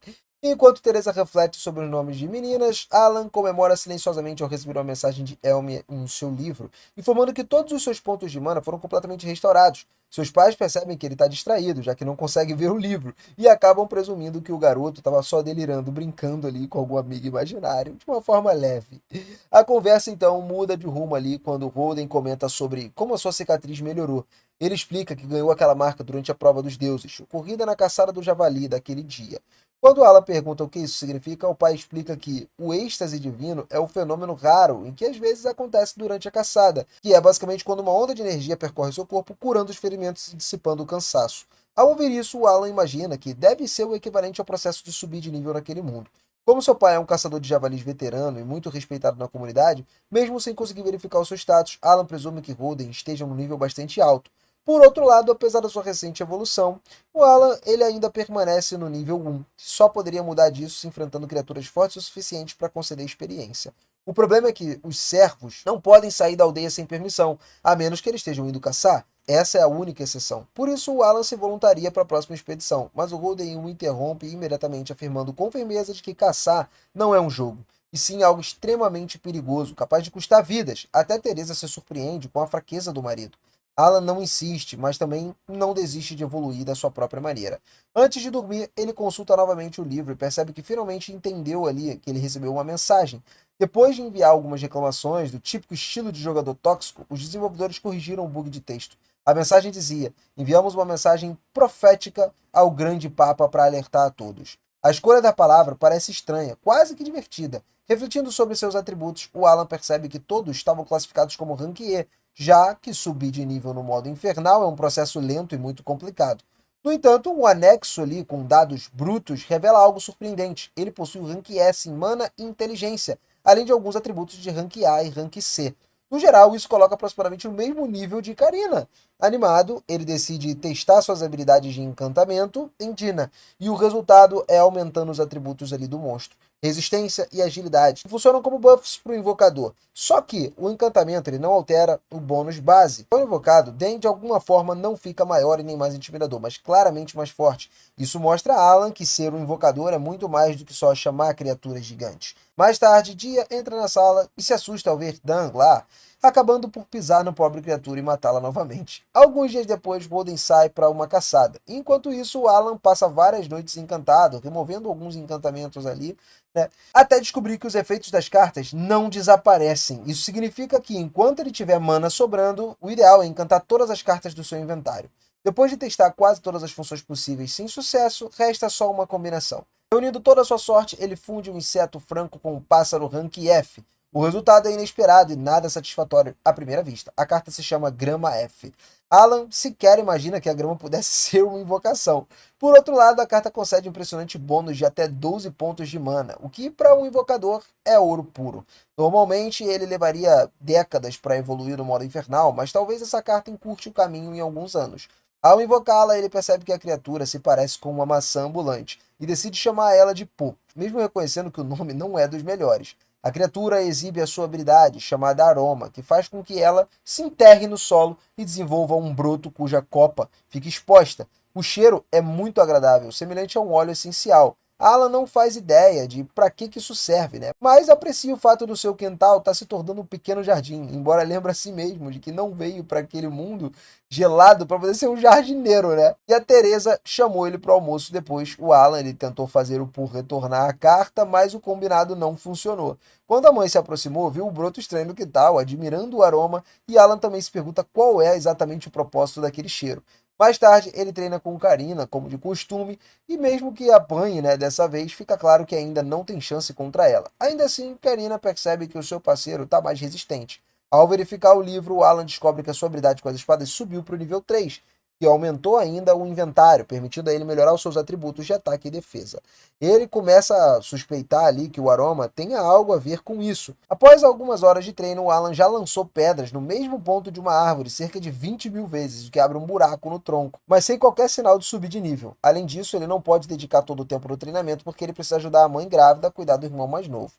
Enquanto Teresa reflete sobre os nomes de meninas, Alan comemora silenciosamente ao receber uma mensagem de Elmi em seu livro, informando que todos os seus pontos de mana foram completamente restaurados. Seus pais percebem que ele está distraído, já que não consegue ver o livro, e acabam presumindo que o garoto estava só delirando, brincando ali com algum amigo imaginário, de uma forma leve. A conversa então muda de rumo ali quando Holden comenta sobre como a sua cicatriz melhorou. Ele explica que ganhou aquela marca durante a prova dos deuses, ocorrida na caçada do javali daquele dia. Quando Alan pergunta o que isso significa, o pai explica que o êxtase divino é um fenômeno raro, em que às vezes acontece durante a caçada, que é basicamente quando uma onda de energia percorre seu corpo, curando os ferimentos e dissipando o cansaço. Ao ouvir isso, o Alan imagina que deve ser o equivalente ao processo de subir de nível naquele mundo. Como seu pai é um caçador de javalis veterano e muito respeitado na comunidade, mesmo sem conseguir verificar o seu status, Alan presume que Holden esteja num nível bastante alto. Por outro lado, apesar da sua recente evolução, o Alan ele ainda permanece no nível 1, só poderia mudar disso se enfrentando criaturas fortes o suficiente para conceder experiência. O problema é que os servos não podem sair da aldeia sem permissão, a menos que eles estejam indo caçar. Essa é a única exceção. Por isso, o Alan se voluntaria para a próxima expedição, mas o Holden o interrompe imediatamente, afirmando com firmeza de que caçar não é um jogo, e sim algo extremamente perigoso, capaz de custar vidas. Até Teresa se surpreende com a fraqueza do marido. Alan não insiste, mas também não desiste de evoluir da sua própria maneira. Antes de dormir, ele consulta novamente o livro e percebe que finalmente entendeu ali que ele recebeu uma mensagem. Depois de enviar algumas reclamações do típico estilo de jogador tóxico, os desenvolvedores corrigiram o bug de texto. A mensagem dizia: enviamos uma mensagem profética ao grande Papa para alertar a todos. A escolha da palavra parece estranha, quase que divertida. Refletindo sobre seus atributos, o Alan percebe que todos estavam classificados como Rank E, já que subir de nível no modo infernal é um processo lento e muito complicado. No entanto, um anexo ali com dados brutos revela algo surpreendente. Ele possui o Rank S em mana e inteligência, além de alguns atributos de Rank A e Rank C. No geral, isso coloca aproximadamente no mesmo nível de Karina. Animado, ele decide testar suas habilidades de encantamento em Dina, e o resultado é aumentando os atributos ali do monstro. Resistência e agilidade funcionam como buffs para o invocador. Só que o encantamento ele não altera o bônus base. O invocado, de alguma forma, não fica maior e nem mais intimidador, mas claramente mais forte. Isso mostra a Alan que ser um invocador é muito mais do que só chamar criaturas gigantes. Mais tarde, Dia entra na sala e se assusta ao ver Dan lá, acabando por pisar na pobre criatura e matá-la novamente. Alguns dias depois, Bolden sai para uma caçada. Enquanto isso, o Alan passa várias noites encantado, removendo alguns encantamentos ali, né? Até descobrir que os efeitos das cartas não desaparecem. Isso significa que, enquanto ele tiver mana sobrando, o ideal é encantar todas as cartas do seu inventário. Depois de testar quase todas as funções possíveis sem sucesso, resta só uma combinação. Reunindo toda a sua sorte, ele funde um inseto franco com um pássaro rank F. O resultado é inesperado e nada satisfatório à primeira vista. A carta se chama Grama F. Alan sequer imagina que a grama pudesse ser uma invocação. Por outro lado, a carta concede um impressionante bônus de até 12 pontos de mana, o que para um invocador é ouro puro. Normalmente ele levaria décadas para evoluir no modo infernal, mas talvez essa carta encurte o caminho em alguns anos. Ao invocá-la, ele percebe que a criatura se parece com uma maçã ambulante e decide chamar ela de Pô, mesmo reconhecendo que o nome não é dos melhores. A criatura exibe a sua habilidade, chamada Aroma, que faz com que ela se enterre no solo e desenvolva um broto cuja copa fica exposta. O cheiro é muito agradável, semelhante a um óleo essencial. Alan não faz ideia de para que isso serve, né? Mas aprecia o fato do seu quintal estar se tornando um pequeno jardim, embora lembre a si mesmo de que não veio para aquele mundo gelado para poder ser um jardineiro, né? E a Teresa chamou ele para o almoço depois. O Alan ele tentou fazer o Pur retornar a carta, mas o combinado não funcionou. Quando a mãe se aproximou, viu o broto estranho do quintal, admirando o aroma, e Alan também se pergunta qual é exatamente o propósito daquele cheiro. Mais tarde, ele treina com Karina, como de costume, e mesmo que apanhe, né, dessa vez, fica claro que ainda não tem chance contra ela. Ainda assim, Karina percebe que o seu parceiro está mais resistente. Ao verificar o livro, Alan descobre que a sua habilidade com as espadas subiu para o nível 3, que aumentou ainda o inventário, permitindo a ele melhorar os seus atributos de ataque e defesa. Ele começa a suspeitar ali que o aroma tenha algo a ver com isso. Após algumas horas de treino, o Alan já lançou pedras no mesmo ponto de uma árvore cerca de 20 mil vezes, o que abre um buraco no tronco, mas sem qualquer sinal de subir de nível. Além disso, ele não pode dedicar todo o tempo no treinamento porque ele precisa ajudar a mãe grávida a cuidar do irmão mais novo.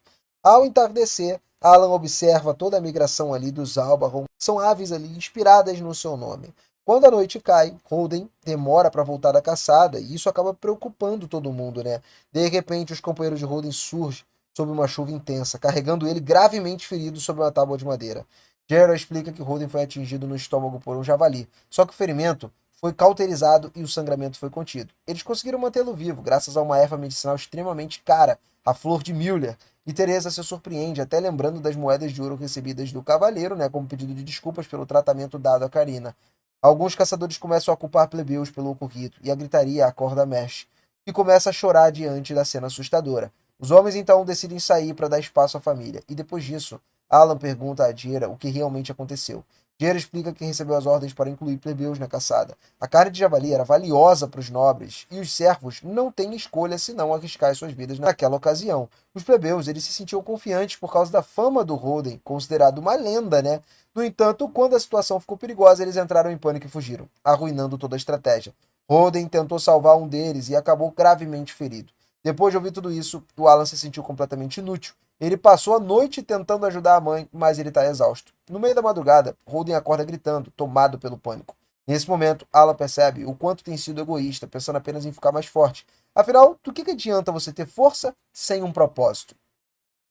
Ao entardecer, Alan observa toda a migração ali dos Albarron. São aves ali inspiradas no seu nome. Quando a noite cai, Holden demora para voltar da caçada e isso acaba preocupando todo mundo, né? De repente, os companheiros de Holden surgem sob uma chuva intensa, carregando ele gravemente ferido sobre uma tábua de madeira. Gerald explica que Holden foi atingido no estômago por um javali, só que o ferimento foi cauterizado e o sangramento foi contido. Eles conseguiram mantê-lo vivo graças a uma erva medicinal extremamente cara, a flor de Müller, e Teresa se surpreende, até lembrando das moedas de ouro recebidas do cavaleiro, né, como pedido de desculpas pelo tratamento dado a Karina. Alguns caçadores começam a culpar plebeus pelo ocorrido, e a gritaria acorda Mesh, que começa a chorar diante da cena assustadora. Os homens então decidem sair para dar espaço à família, e depois disso, Alan pergunta a Jera o que realmente aconteceu. Jera explica que recebeu as ordens para incluir plebeus na caçada. A carne de javali era valiosa para os nobres, e os servos não têm escolha senão arriscar as suas vidas naquela ocasião. Os plebeus eles se sentiam confiantes por causa da fama do Holden, considerado uma lenda, né? No entanto, quando a situação ficou perigosa, eles entraram em pânico e fugiram, arruinando toda a estratégia. Holden tentou salvar um deles e acabou gravemente ferido. Depois de ouvir tudo isso, o Alan se sentiu completamente inútil. Ele passou a noite tentando ajudar a mãe, mas ele está exausto. No meio da madrugada, Holden acorda gritando, tomado pelo pânico. Nesse momento, Alan percebe o quanto tem sido egoísta, pensando apenas em ficar mais forte. Afinal, do que adianta você ter força sem um propósito?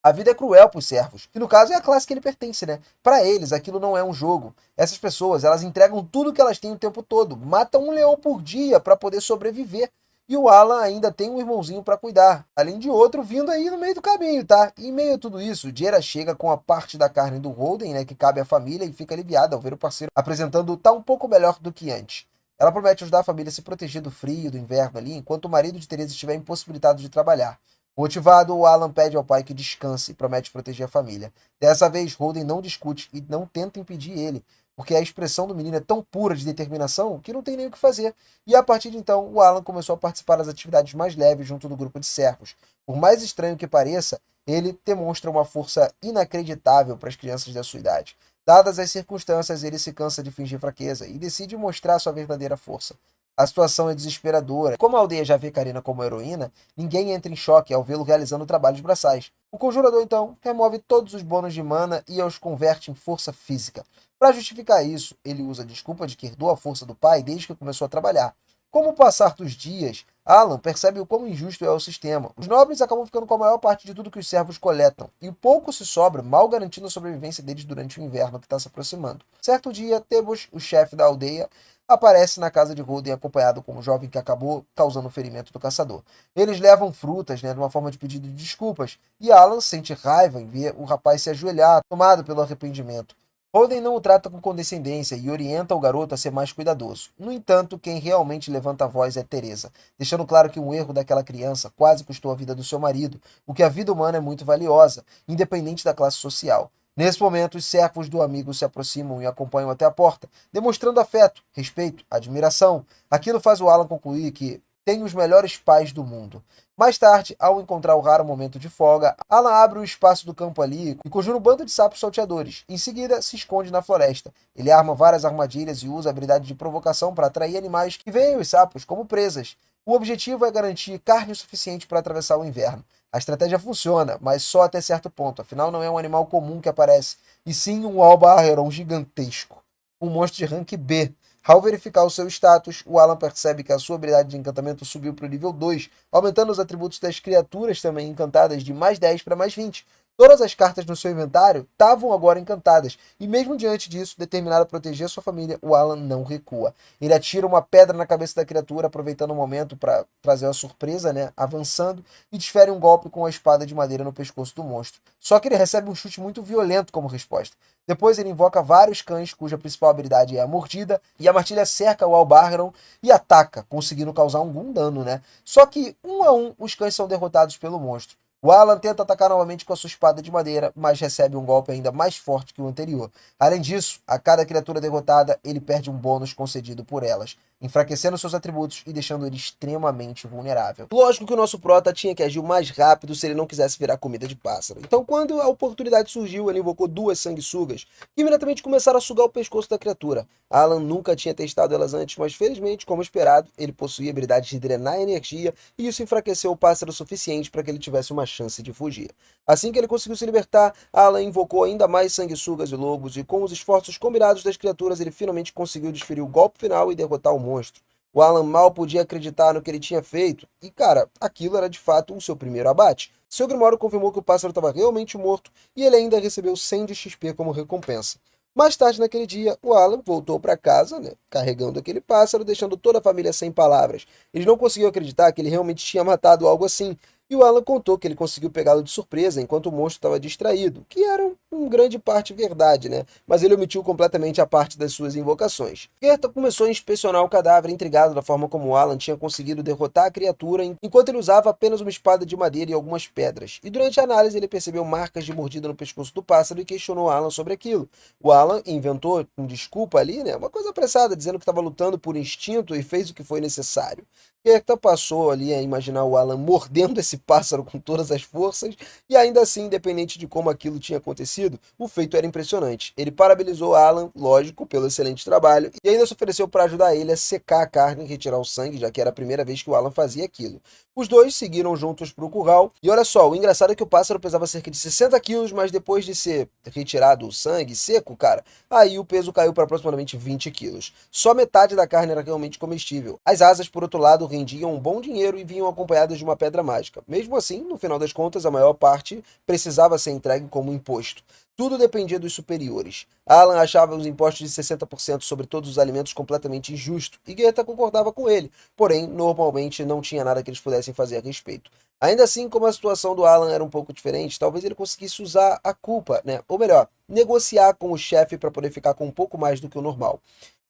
A vida é cruel pros servos, que no caso é a classe que ele pertence, né? Pra eles, aquilo não é um jogo. Essas pessoas, elas entregam tudo que elas têm o tempo todo, matam um leão por dia pra poder sobreviver. E o Alan ainda tem um irmãozinho pra cuidar, além de outro vindo aí no meio do caminho, tá? E em meio a tudo isso, Jera chega com a parte da carne do Holden, né, que cabe à família, e fica aliviada ao ver o parceiro apresentando tá um pouco melhor do que antes. Ela promete ajudar a família a se proteger do frio, do inverno ali, enquanto o marido de Teresa estiver impossibilitado de trabalhar. Motivado, o Alan pede ao pai que descanse e promete proteger a família. Dessa vez, Holden não discute e não tenta impedir ele, porque a expressão do menino é tão pura de determinação que não tem nem o que fazer. E a partir de então, o Alan começou a participar das atividades mais leves junto do grupo de servos. Por mais estranho que pareça, ele demonstra uma força inacreditável para as crianças da sua idade. Dadas as circunstâncias, ele se cansa de fingir fraqueza e decide mostrar sua verdadeira força. A situação é desesperadora. Como a aldeia já vê Karina como heroína, ninguém entra em choque ao vê-lo realizando trabalhos braçais. O conjurador, então, remove todos os bônus de mana e os converte em força física. Para justificar isso, ele usa a desculpa de que herdou a força do pai desde que começou a trabalhar. Com o passar dos dias, Alan percebe o quão injusto é o sistema. Os nobres acabam ficando com a maior parte de tudo que os servos coletam, e pouco se sobra, mal garantindo a sobrevivência deles durante o inverno que está se aproximando. Certo dia, Tebos, o chefe da aldeia, aparece na casa de Holden acompanhado com um jovem que acabou causando o ferimento do caçador. Eles levam frutas, né, numa forma de pedido de desculpas, e Alan sente raiva em ver o rapaz se ajoelhar, tomado pelo arrependimento. Holden não o trata com condescendência e orienta o garoto a ser mais cuidadoso. No entanto, quem realmente levanta a voz é Teresa, deixando claro que um erro daquela criança quase custou a vida do seu marido, porque a vida humana é muito valiosa, independente da classe social. Nesse momento, os servos do amigo se aproximam e acompanham até a porta, demonstrando afeto, respeito, admiração. Aquilo faz o Alan concluir que tem os melhores pais do mundo. Mais tarde, ao encontrar o raro momento de folga, Alan abre o espaço do campo ali e conjura um bando de sapos salteadores. Em seguida, se esconde na floresta. Ele arma várias armadilhas e usa a habilidade de provocação para atrair animais que veem os sapos como presas. O objetivo é garantir carne suficiente para atravessar o inverno. A estratégia funciona, mas só até certo ponto, afinal não é um animal comum que aparece, e sim um Alba-Aeron gigantesco, um monstro de rank B. Ao verificar o seu status, o Alan percebe que a sua habilidade de encantamento subiu para o nível 2, aumentando os atributos das criaturas também encantadas de mais 10 para mais 20. Todas as cartas no seu inventário estavam agora encantadas, e mesmo diante disso, determinado a proteger sua família, o Alan não recua. Ele atira uma pedra na cabeça da criatura, aproveitando o momento para trazer uma surpresa, né, avançando, e desfere um golpe com a espada de madeira no pescoço do monstro. Só que ele recebe um chute muito violento como resposta. Depois ele invoca vários cães, cuja principal habilidade é a mordida, e a matilha cerca o Albarron e ataca, conseguindo causar algum dano, né? Só que, um a um, os cães são derrotados pelo monstro. O Alan tenta atacar novamente com a sua espada de madeira, mas recebe um golpe ainda mais forte que o anterior. Além disso, a cada criatura derrotada, ele perde um bônus concedido por elas, enfraquecendo seus atributos e deixando ele extremamente vulnerável. Lógico que o nosso prota tinha que agir o mais rápido se ele não quisesse virar comida de pássaro. Então, quando a oportunidade surgiu, ele invocou duas sanguessugas, que imediatamente começaram a sugar o pescoço da criatura. Alan nunca tinha testado elas antes, mas felizmente, como esperado, ele possuía a habilidade de drenar energia, e isso enfraqueceu o pássaro o suficiente para que ele tivesse uma chance de fugir. Assim que ele conseguiu se libertar, Alan invocou ainda mais sanguessugas e lobos, e com os esforços combinados das criaturas, ele finalmente conseguiu desferir o golpe final e derrotar o monstro. O Alan mal podia acreditar no que ele tinha feito, e cara, aquilo era de fato o seu primeiro abate. Seu Grimório confirmou que o pássaro estava realmente morto, e ele ainda recebeu 100 de XP como recompensa. Mais tarde naquele dia, o Alan voltou para casa, né, carregando aquele pássaro, deixando toda a família sem palavras. Eles não conseguiam acreditar que ele realmente tinha matado algo assim, e o Alan contou que ele conseguiu pegá-lo de surpresa enquanto o monstro estava distraído, que era em grande parte verdade, né? Mas ele omitiu completamente a parte das suas invocações. Gerta começou a inspecionar o cadáver, intrigado da forma como o Alan tinha conseguido derrotar a criatura enquanto ele usava apenas uma espada de madeira e algumas pedras. E durante a análise ele percebeu marcas de mordida no pescoço do pássaro e questionou Alan sobre aquilo. O Alan inventou com desculpa ali, né? Uma coisa apressada, dizendo que estava lutando por instinto e fez o que foi necessário. Gerta passou ali a imaginar o Alan mordendo esse pássaro com todas as forças, e ainda assim, independente de como aquilo tinha acontecido, acontecido, o feito era impressionante. Ele parabenizou Alan, lógico, pelo excelente trabalho, e ainda se ofereceu para ajudar ele a secar a carne e retirar o sangue, já que era a primeira vez que o Alan fazia aquilo. Os dois seguiram juntos para o curral, e olha só, o engraçado é que o pássaro pesava cerca de 60 quilos, mas depois de ser retirado o sangue seco, cara, aí o peso caiu para aproximadamente 20 quilos. Só metade da carne era realmente comestível. As asas, por outro lado, rendiam um bom dinheiro e vinham acompanhadas de uma pedra mágica. Mesmo assim, no final das contas, a maior parte precisava ser entregue como imposto. Tudo dependia dos superiores. Alan achava os impostos de 60% sobre todos os alimentos completamente injusto, e Goethe concordava com ele, porém, normalmente não tinha nada que eles pudessem fazer a respeito. Ainda assim, como a situação do Alan era um pouco diferente, talvez ele conseguisse usar a culpa, né? Ou melhor, negociar com o chefe para poder ficar com um pouco mais do que o normal.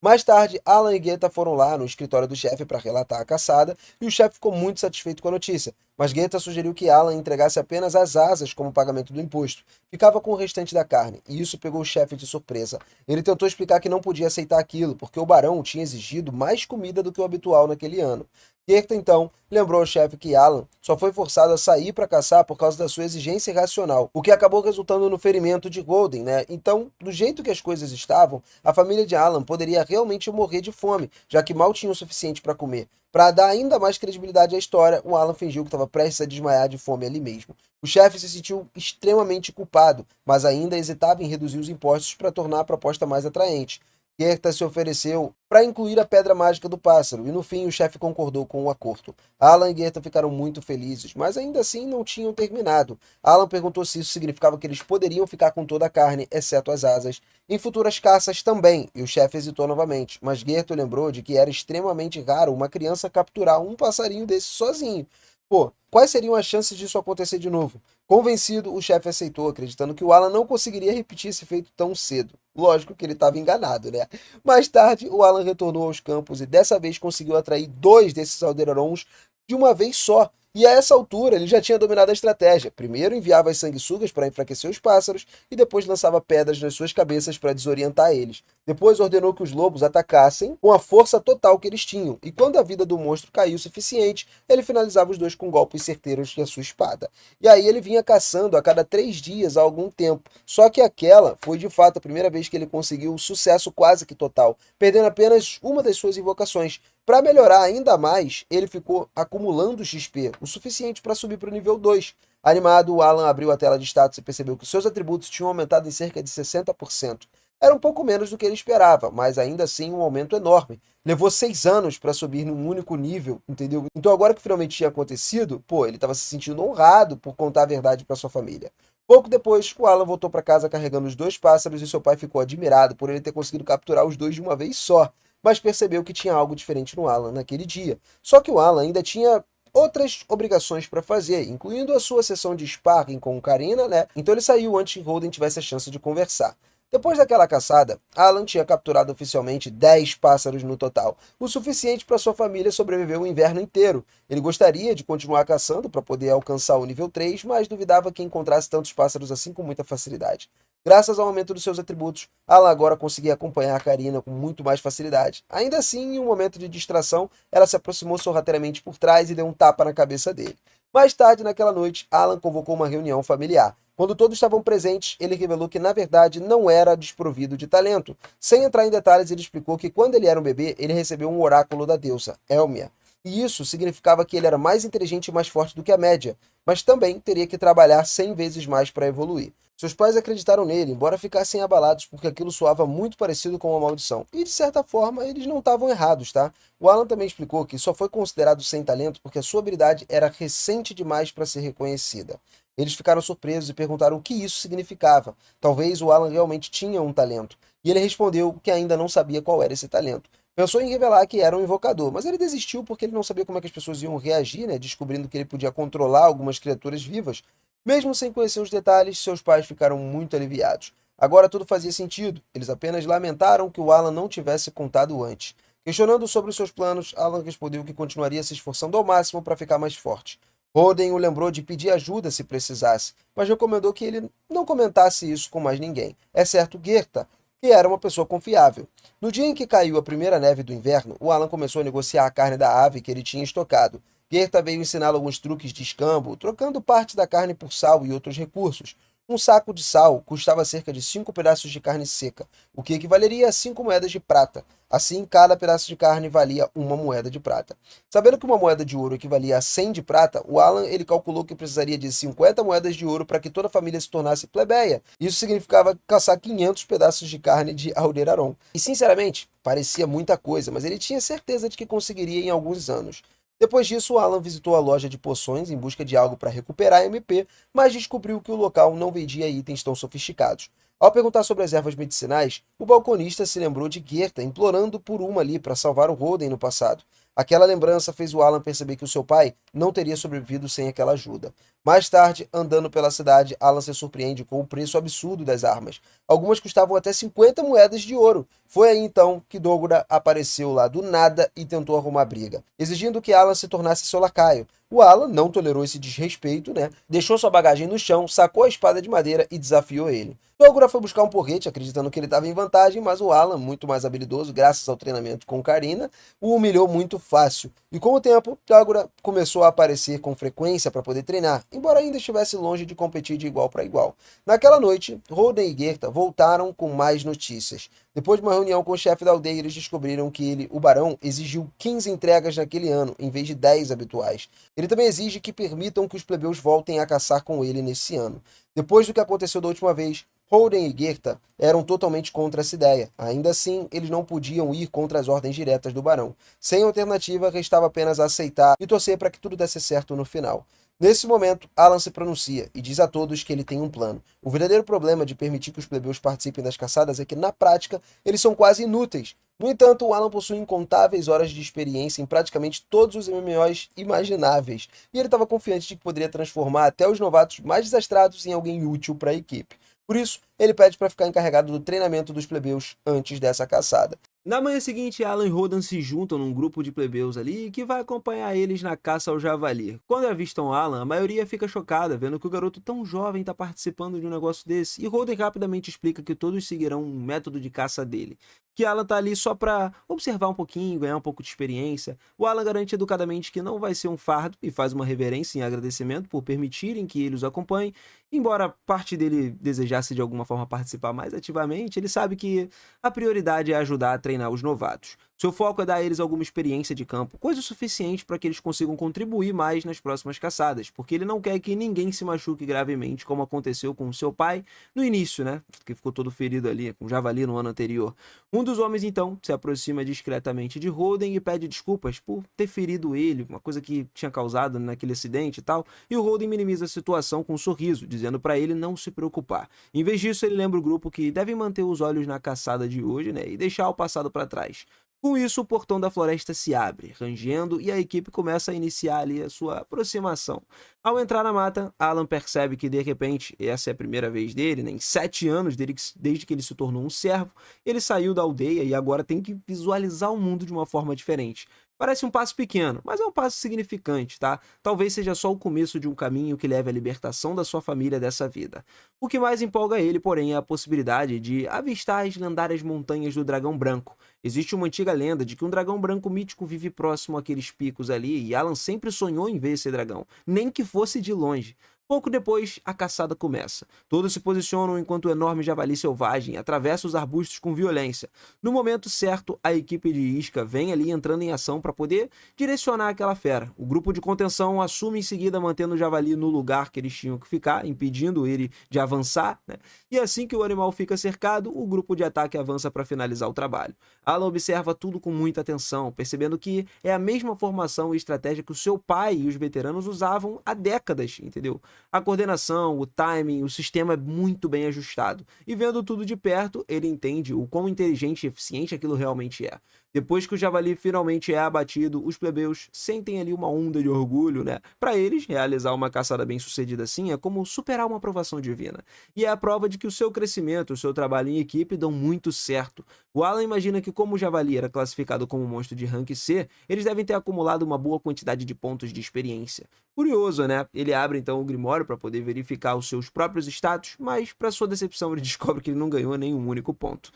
Mais tarde, Alan e Goethe foram lá no escritório do chefe para relatar a caçada, e o chefe ficou muito satisfeito com a notícia, mas Goethe sugeriu que Alan entregasse apenas as asas como pagamento do imposto. Ficava com o restante da carne, e isso pegou o chefe de surpresa. Ele tentou explicar que não podia aceitar aquilo, porque o barão tinha exigido mais comida do que o habitual naquele ano. Goethe, então, lembrou ao chefe que Alan só foi forçado a sair para caçar por causa da sua exigência irracional, o que acabou resultando no ferimento de Golden, né? Então, do jeito que as coisas estavam, a família de Alan poderia realmente morrer de fome, já que mal tinha o suficiente para comer. Para dar ainda mais credibilidade à história, o Alan fingiu que estava prestes a desmaiar de fome ali mesmo. O chefe se sentiu extremamente culpado, mas ainda hesitava em reduzir os impostos para tornar a proposta mais atraente. Goethe se ofereceu para incluir a pedra mágica do pássaro, e no fim o chefe concordou com o acordo. Alan e Goethe ficaram muito felizes, mas ainda assim não tinham terminado. Alan perguntou se isso significava que eles poderiam ficar com toda a carne, exceto as asas, em futuras caças também, e o chefe hesitou novamente, mas Goethe lembrou de que era extremamente raro uma criança capturar um passarinho desse sozinho. Pô, quais seriam as chances disso acontecer de novo? Convencido, o chefe aceitou, acreditando que o Alan não conseguiria repetir esse feito tão cedo. Lógico que ele estava enganado, né? Mais tarde, o Alan retornou aos campos e dessa vez conseguiu atrair 2 desses aldeirões de uma vez só. E a essa altura ele já tinha dominado a estratégia. Primeiro enviava as sanguessugas para enfraquecer os pássaros e depois lançava pedras nas suas cabeças para desorientar eles. Depois ordenou que os lobos atacassem com a força total que eles tinham. E quando a vida do monstro caiu o suficiente, ele finalizava os dois com golpes certeiros de sua espada. E aí ele vinha caçando a cada 3 dias há algum tempo. Só que aquela foi de fato a primeira vez que ele conseguiu um sucesso quase que total, perdendo apenas uma das suas invocações. Para melhorar ainda mais, ele ficou acumulando XP, o suficiente para subir para o nível 2. Animado, o Alan abriu a tela de status e percebeu que seus atributos tinham aumentado em cerca de 60%. Era um pouco menos do que ele esperava, mas ainda assim um aumento enorme. Levou 6 anos para subir num único nível, entendeu? Então agora que finalmente tinha acontecido, pô, ele estava se sentindo honrado por contar a verdade para sua família. Pouco depois, o Alan voltou para casa carregando os 2 pássaros e seu pai ficou admirado por ele ter conseguido capturar os 2 de uma vez só, mas percebeu que tinha algo diferente no Alan naquele dia. Só que o Alan ainda tinha outras obrigações para fazer, incluindo a sua sessão de sparring com Karina, né? Então ele saiu antes que Holden tivesse a chance de conversar. Depois daquela caçada, Alan tinha capturado oficialmente 10 pássaros no total, o suficiente para sua família sobreviver o inverno inteiro. Ele gostaria de continuar caçando para poder alcançar o nível 3, mas duvidava que encontrasse tantos pássaros assim com muita facilidade. Graças ao aumento dos seus atributos, Alan agora conseguia acompanhar a Karina com muito mais facilidade. Ainda assim, em um momento de distração, ela se aproximou sorrateiramente por trás e deu um tapa na cabeça dele. Mais tarde, naquela noite, Alan convocou uma reunião familiar. Quando todos estavam presentes, ele revelou que, na verdade, não era desprovido de talento. Sem entrar em detalhes, ele explicou que, quando ele era um bebê, ele recebeu um oráculo da deusa, Elmia. E isso significava que ele era mais inteligente e mais forte do que a média, mas também teria que trabalhar 100 vezes mais para evoluir. Seus pais acreditaram nele, embora ficassem abalados porque aquilo soava muito parecido com uma maldição. E, de certa forma, eles não estavam errados, tá? O Alan também explicou que só foi considerado sem talento porque a sua habilidade era recente demais para ser reconhecida. Eles ficaram surpresos e perguntaram o que isso significava. Talvez o Alan realmente tinha um talento. E ele respondeu que ainda não sabia qual era esse talento. Pensou em revelar que era um invocador, mas ele desistiu porque ele não sabia como é que as pessoas iam reagir, né? Descobrindo que ele podia controlar algumas criaturas vivas. Mesmo sem conhecer os detalhes, seus pais ficaram muito aliviados. Agora tudo fazia sentido. Eles apenas lamentaram que o Alan não tivesse contado antes. Questionando sobre os seus planos, Alan respondeu que continuaria se esforçando ao máximo para ficar mais forte. Holden o lembrou de pedir ajuda se precisasse, mas recomendou que ele não comentasse isso com mais ninguém, exceto Goethe, que era uma pessoa confiável. No dia em que caiu a primeira neve do inverno, o Alan começou a negociar a carne da ave que ele tinha estocado. Goethe veio ensiná-lo alguns truques de escambo, trocando parte da carne por sal e outros recursos. Um saco de sal custava cerca de 5 pedaços de carne seca, o que equivaleria a 5 moedas de prata. Assim, cada pedaço de carne valia uma moeda de prata. Sabendo que uma moeda de ouro equivalia a 100 de prata, o Alan ele calculou que precisaria de 50 moedas de ouro para que toda a família se tornasse plebeia. Isso significava caçar 500 pedaços de carne de Aldeiraron. E sinceramente, parecia muita coisa, mas ele tinha certeza de que conseguiria em alguns anos. Depois disso, Alan visitou a loja de poções em busca de algo para recuperar a MP, mas descobriu que o local não vendia itens tão sofisticados. Ao perguntar sobre as ervas medicinais, o balconista se lembrou de Gerta implorando por uma ali para salvar o Roden no passado. Aquela lembrança fez o Alan perceber que o seu pai não teria sobrevivido sem aquela ajuda. Mais tarde, andando pela cidade, Alan se surpreende com o preço absurdo das armas. Algumas custavam até 50 moedas de ouro. Foi aí então que Dogra apareceu lá do nada e tentou arrumar briga, exigindo que Alan se tornasse seu lacaio. O Alan não tolerou esse desrespeito, né? Deixou sua bagagem no chão, sacou a espada de madeira e desafiou ele. Dogra foi buscar um porrete, acreditando que ele estava em vantagem, mas o Alan, muito mais habilidoso, graças ao treinamento com Karina, o humilhou muito fácil. E com o tempo, Dogra começou a aparecer com frequência para poder treinar, embora ainda estivesse longe de competir de igual para igual. Naquela noite, Roden e Gerta voltaram com mais notícias. Depois de uma reunião com o chefe da aldeia, eles descobriram que ele, o barão, exigiu 15 entregas naquele ano, em vez de 10 habituais. Ele também exige que permitam que os plebeus voltem a caçar com ele nesse ano. Depois do que aconteceu da última vez, Roden e Gerta eram totalmente contra essa ideia. Ainda assim, eles não podiam ir contra as ordens diretas do barão. Sem alternativa, restava apenas aceitar e torcer para que tudo desse certo no final. Nesse momento, Alan se pronuncia e diz a todos que ele tem um plano. O verdadeiro problema de permitir que os plebeus participem das caçadas é que, na prática, eles são quase inúteis. No entanto, o Alan possui incontáveis horas de experiência em praticamente todos os MMOs imagináveis, e ele estava confiante de que poderia transformar até os novatos mais desastrados em alguém útil para a equipe. Por isso, ele pede para ficar encarregado do treinamento dos plebeus antes dessa caçada. Na manhã seguinte, Alan e Rodan se juntam num grupo de plebeus ali que vai acompanhar eles na caça ao javali. Quando avistam Alan, a maioria fica chocada, vendo que o garoto tão jovem está participando de um negócio desse, e Rodan rapidamente explica que todos seguirão um método de caça dele. Que Alan tá ali só para observar um pouquinho, ganhar um pouco de experiência. O Alan garante educadamente que não vai ser um fardo e faz uma reverência em agradecimento por permitirem que ele os acompanhe. Embora parte dele desejasse de alguma forma participar mais ativamente, ele sabe que a prioridade é ajudar a treinar os novatos. Seu foco é dar a eles alguma experiência de campo, coisa suficiente para que eles consigam contribuir mais nas próximas caçadas, porque ele não quer que ninguém se machuque gravemente, como aconteceu com seu pai no início, né? Que ficou todo ferido ali, com o javali no ano anterior. Um dos homens, então, se aproxima discretamente de Roden e pede desculpas por ter ferido ele, uma coisa que tinha causado naquele acidente e tal, e o Roden minimiza a situação com um sorriso, dizendo para ele não se preocupar. Em vez disso, ele lembra o grupo que devem manter os olhos na caçada de hoje, né, e deixar o passado para trás. Com isso, o portão da floresta se abre, rangendo, e a equipe começa a iniciar ali a sua aproximação. Ao entrar na mata, Alan percebe que, de repente, essa é a primeira vez dele, né, em 7 anos, desde que ele se tornou um servo, ele saiu da aldeia e agora tem que visualizar o mundo de uma forma diferente. Parece um passo pequeno, mas é um passo significante, tá? Talvez seja só o começo de um caminho que leve à libertação da sua família dessa vida. O que mais empolga ele, porém, é a possibilidade de avistar as lendárias montanhas do Dragão Branco. Existe uma antiga lenda de que um dragão branco mítico vive próximo àqueles picos ali, e Alan sempre sonhou em ver esse dragão, nem que fosse de longe. Pouco depois, a caçada começa. Todos se posicionam enquanto o enorme javali selvagem atravessa os arbustos com violência. No momento certo, a equipe de isca vem ali entrando em ação para poder direcionar aquela fera. O grupo de contenção assume em seguida mantendo o javali no lugar que eles tinham que ficar, impedindo ele de avançar, né? E assim que o animal fica cercado, o grupo de ataque avança para finalizar o trabalho. Alan observa tudo com muita atenção, percebendo que é a mesma formação e estratégia que o seu pai e os veteranos usavam há décadas, entendeu? A coordenação, o timing, o sistema é muito bem ajustado. E vendo tudo de perto, ele entende o quão inteligente e eficiente aquilo realmente é. Depois que o javali finalmente é abatido, os plebeus sentem ali uma onda de orgulho, né? Para eles, realizar uma caçada bem-sucedida assim é como superar uma aprovação divina. E é a prova de que o seu crescimento, o seu trabalho em equipe dão muito certo. O Alan imagina que como o javali era classificado como um monstro de rank C, eles devem ter acumulado uma boa quantidade de pontos de experiência. Curioso, né? Ele abre então o Grimório para poder verificar os seus próprios status, mas para sua decepção ele descobre que ele não ganhou nenhum único ponto.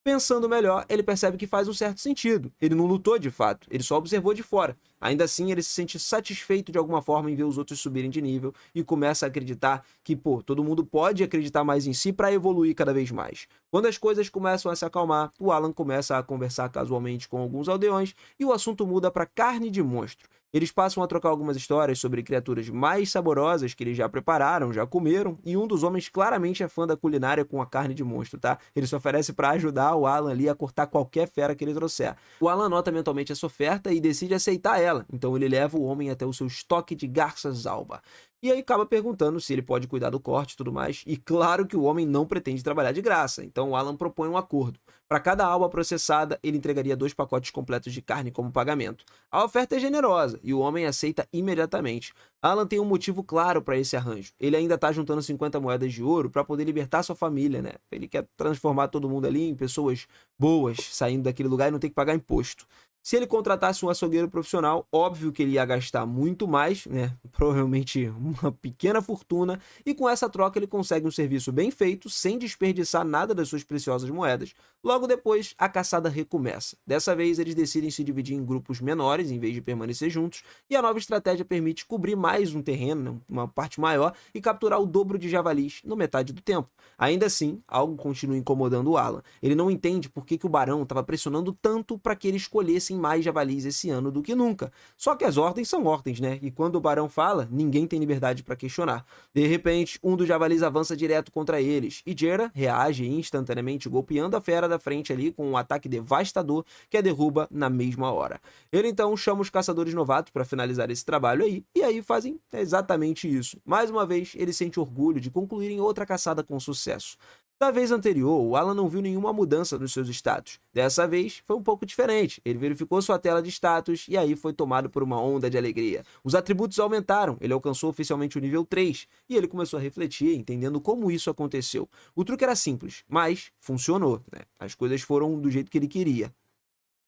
Pensando melhor, ele percebe que faz um certo sentido. Ele não lutou de fato, ele só observou de fora. Ainda assim, ele se sente satisfeito de alguma forma em ver os outros subirem de nível e começa a acreditar que, pô, todo mundo pode acreditar mais em si para evoluir cada vez mais. Quando as coisas começam a se acalmar, o Alan começa a conversar casualmente com alguns aldeões e o assunto muda para carne de monstro. Eles passam a trocar algumas histórias sobre criaturas mais saborosas que eles já prepararam, já comeram, e um dos homens claramente é fã da culinária com a carne de monstro, tá? Ele se oferece para ajudar o Alan ali a cortar qualquer fera que ele trouxer. O Alan nota mentalmente essa oferta e decide aceitar ela, então ele leva o homem até o seu estoque de garças alba. E aí acaba perguntando se ele pode cuidar do corte e tudo mais, e claro que o homem não pretende trabalhar de graça, então o Alan propõe um acordo. Para cada alma processada, ele entregaria 2 pacotes completos de carne como pagamento. A oferta é generosa e o homem aceita imediatamente. Alan tem um motivo claro para esse arranjo. Ele ainda está juntando 50 moedas de ouro para poder libertar sua família, né? Ele quer transformar todo mundo ali em pessoas boas, saindo daquele lugar e não ter que pagar imposto. Se ele contratasse um açougueiro profissional, óbvio que ele ia gastar muito mais, né? Provavelmente uma pequena fortuna, e com essa troca ele consegue um serviço bem feito, sem desperdiçar nada das suas preciosas moedas. Logo depois, a caçada recomeça. Dessa vez, eles decidem se dividir em grupos menores, em vez de permanecer juntos, e a nova estratégia permite cobrir mais um terreno, uma parte maior, e capturar o dobro de javalis no metade do tempo. Ainda assim, algo continua incomodando o Alan. Ele não entende por que o barão estava pressionando tanto para que ele escolhesse mais javalis esse ano do que nunca. Só que as ordens são ordens, né? E quando o barão fala, ninguém tem liberdade para questionar. De repente, um dos javalis avança direto contra eles, e Jera reage instantaneamente, golpeando a fera da frente ali com um ataque devastador que a derruba na mesma hora. Ele então chama os caçadores novatos para finalizar esse trabalho aí, e aí fazem exatamente isso. Mais uma vez, ele sente orgulho de concluírem outra caçada com sucesso. Da vez anterior, o Alan não viu nenhuma mudança nos seus status. Dessa vez, foi um pouco diferente. Ele verificou sua tela de status e aí foi tomado por uma onda de alegria. Os atributos aumentaram, ele alcançou oficialmente o nível 3 e ele começou a refletir, entendendo como isso aconteceu. O truque era simples, mas funcionou, né? As coisas foram do jeito que ele queria.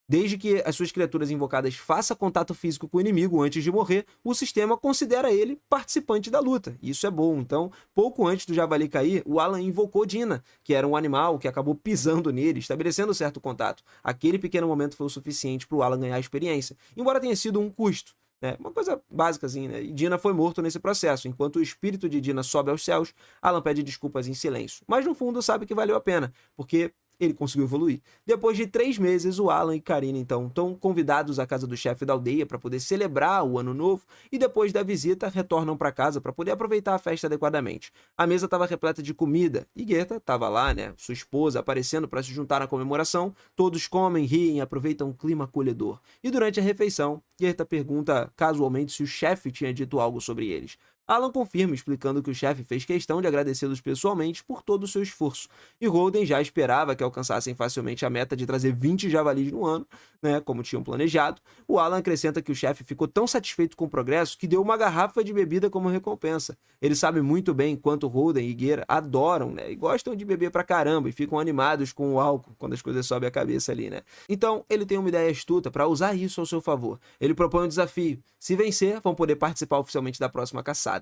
Desde que as suas criaturas invocadas façam contato físico com o inimigo antes de morrer, o sistema considera ele participante da luta. Isso é bom. Então, pouco antes do javali cair, o Alan invocou Dina, que era um animal que acabou pisando nele, estabelecendo certo contato. Aquele pequeno momento foi o suficiente para o Alan ganhar experiência, embora tenha sido um custo. Uma coisa básica assim, né? E Dina foi morto nesse processo. Enquanto o espírito de Dina sobe aos céus, Alan pede desculpas em silêncio. Mas no fundo sabe que valeu a pena, porque ele conseguiu evoluir. Depois de 3 meses, o Alan e Karina, então, estão convidados à casa do chefe da aldeia para poder celebrar o ano novo e depois da visita retornam para casa para poder aproveitar a festa adequadamente. A mesa estava repleta de comida e Gerta estava lá, né, sua esposa, aparecendo para se juntar na comemoração. Todos comem, riem e aproveitam o clima acolhedor. E durante a refeição, Gerta pergunta casualmente se o chefe tinha dito algo sobre eles. Alan confirma, explicando que o chefe fez questão de agradecê-los pessoalmente por todo o seu esforço. E Holden já esperava que alcançassem facilmente a meta de trazer 20 javalis no ano, né, como tinham planejado. O Alan acrescenta que o chefe ficou tão satisfeito com o progresso que deu uma garrafa de bebida como recompensa. Ele sabe muito bem quanto Holden e Gerta adoram, né, e gostam de beber pra caramba e ficam animados com o álcool quando as coisas sobem a cabeça ali, né. Então, ele tem uma ideia astuta para usar isso ao seu favor. Ele propõe um desafio. Se vencer, vão poder participar oficialmente da próxima caçada.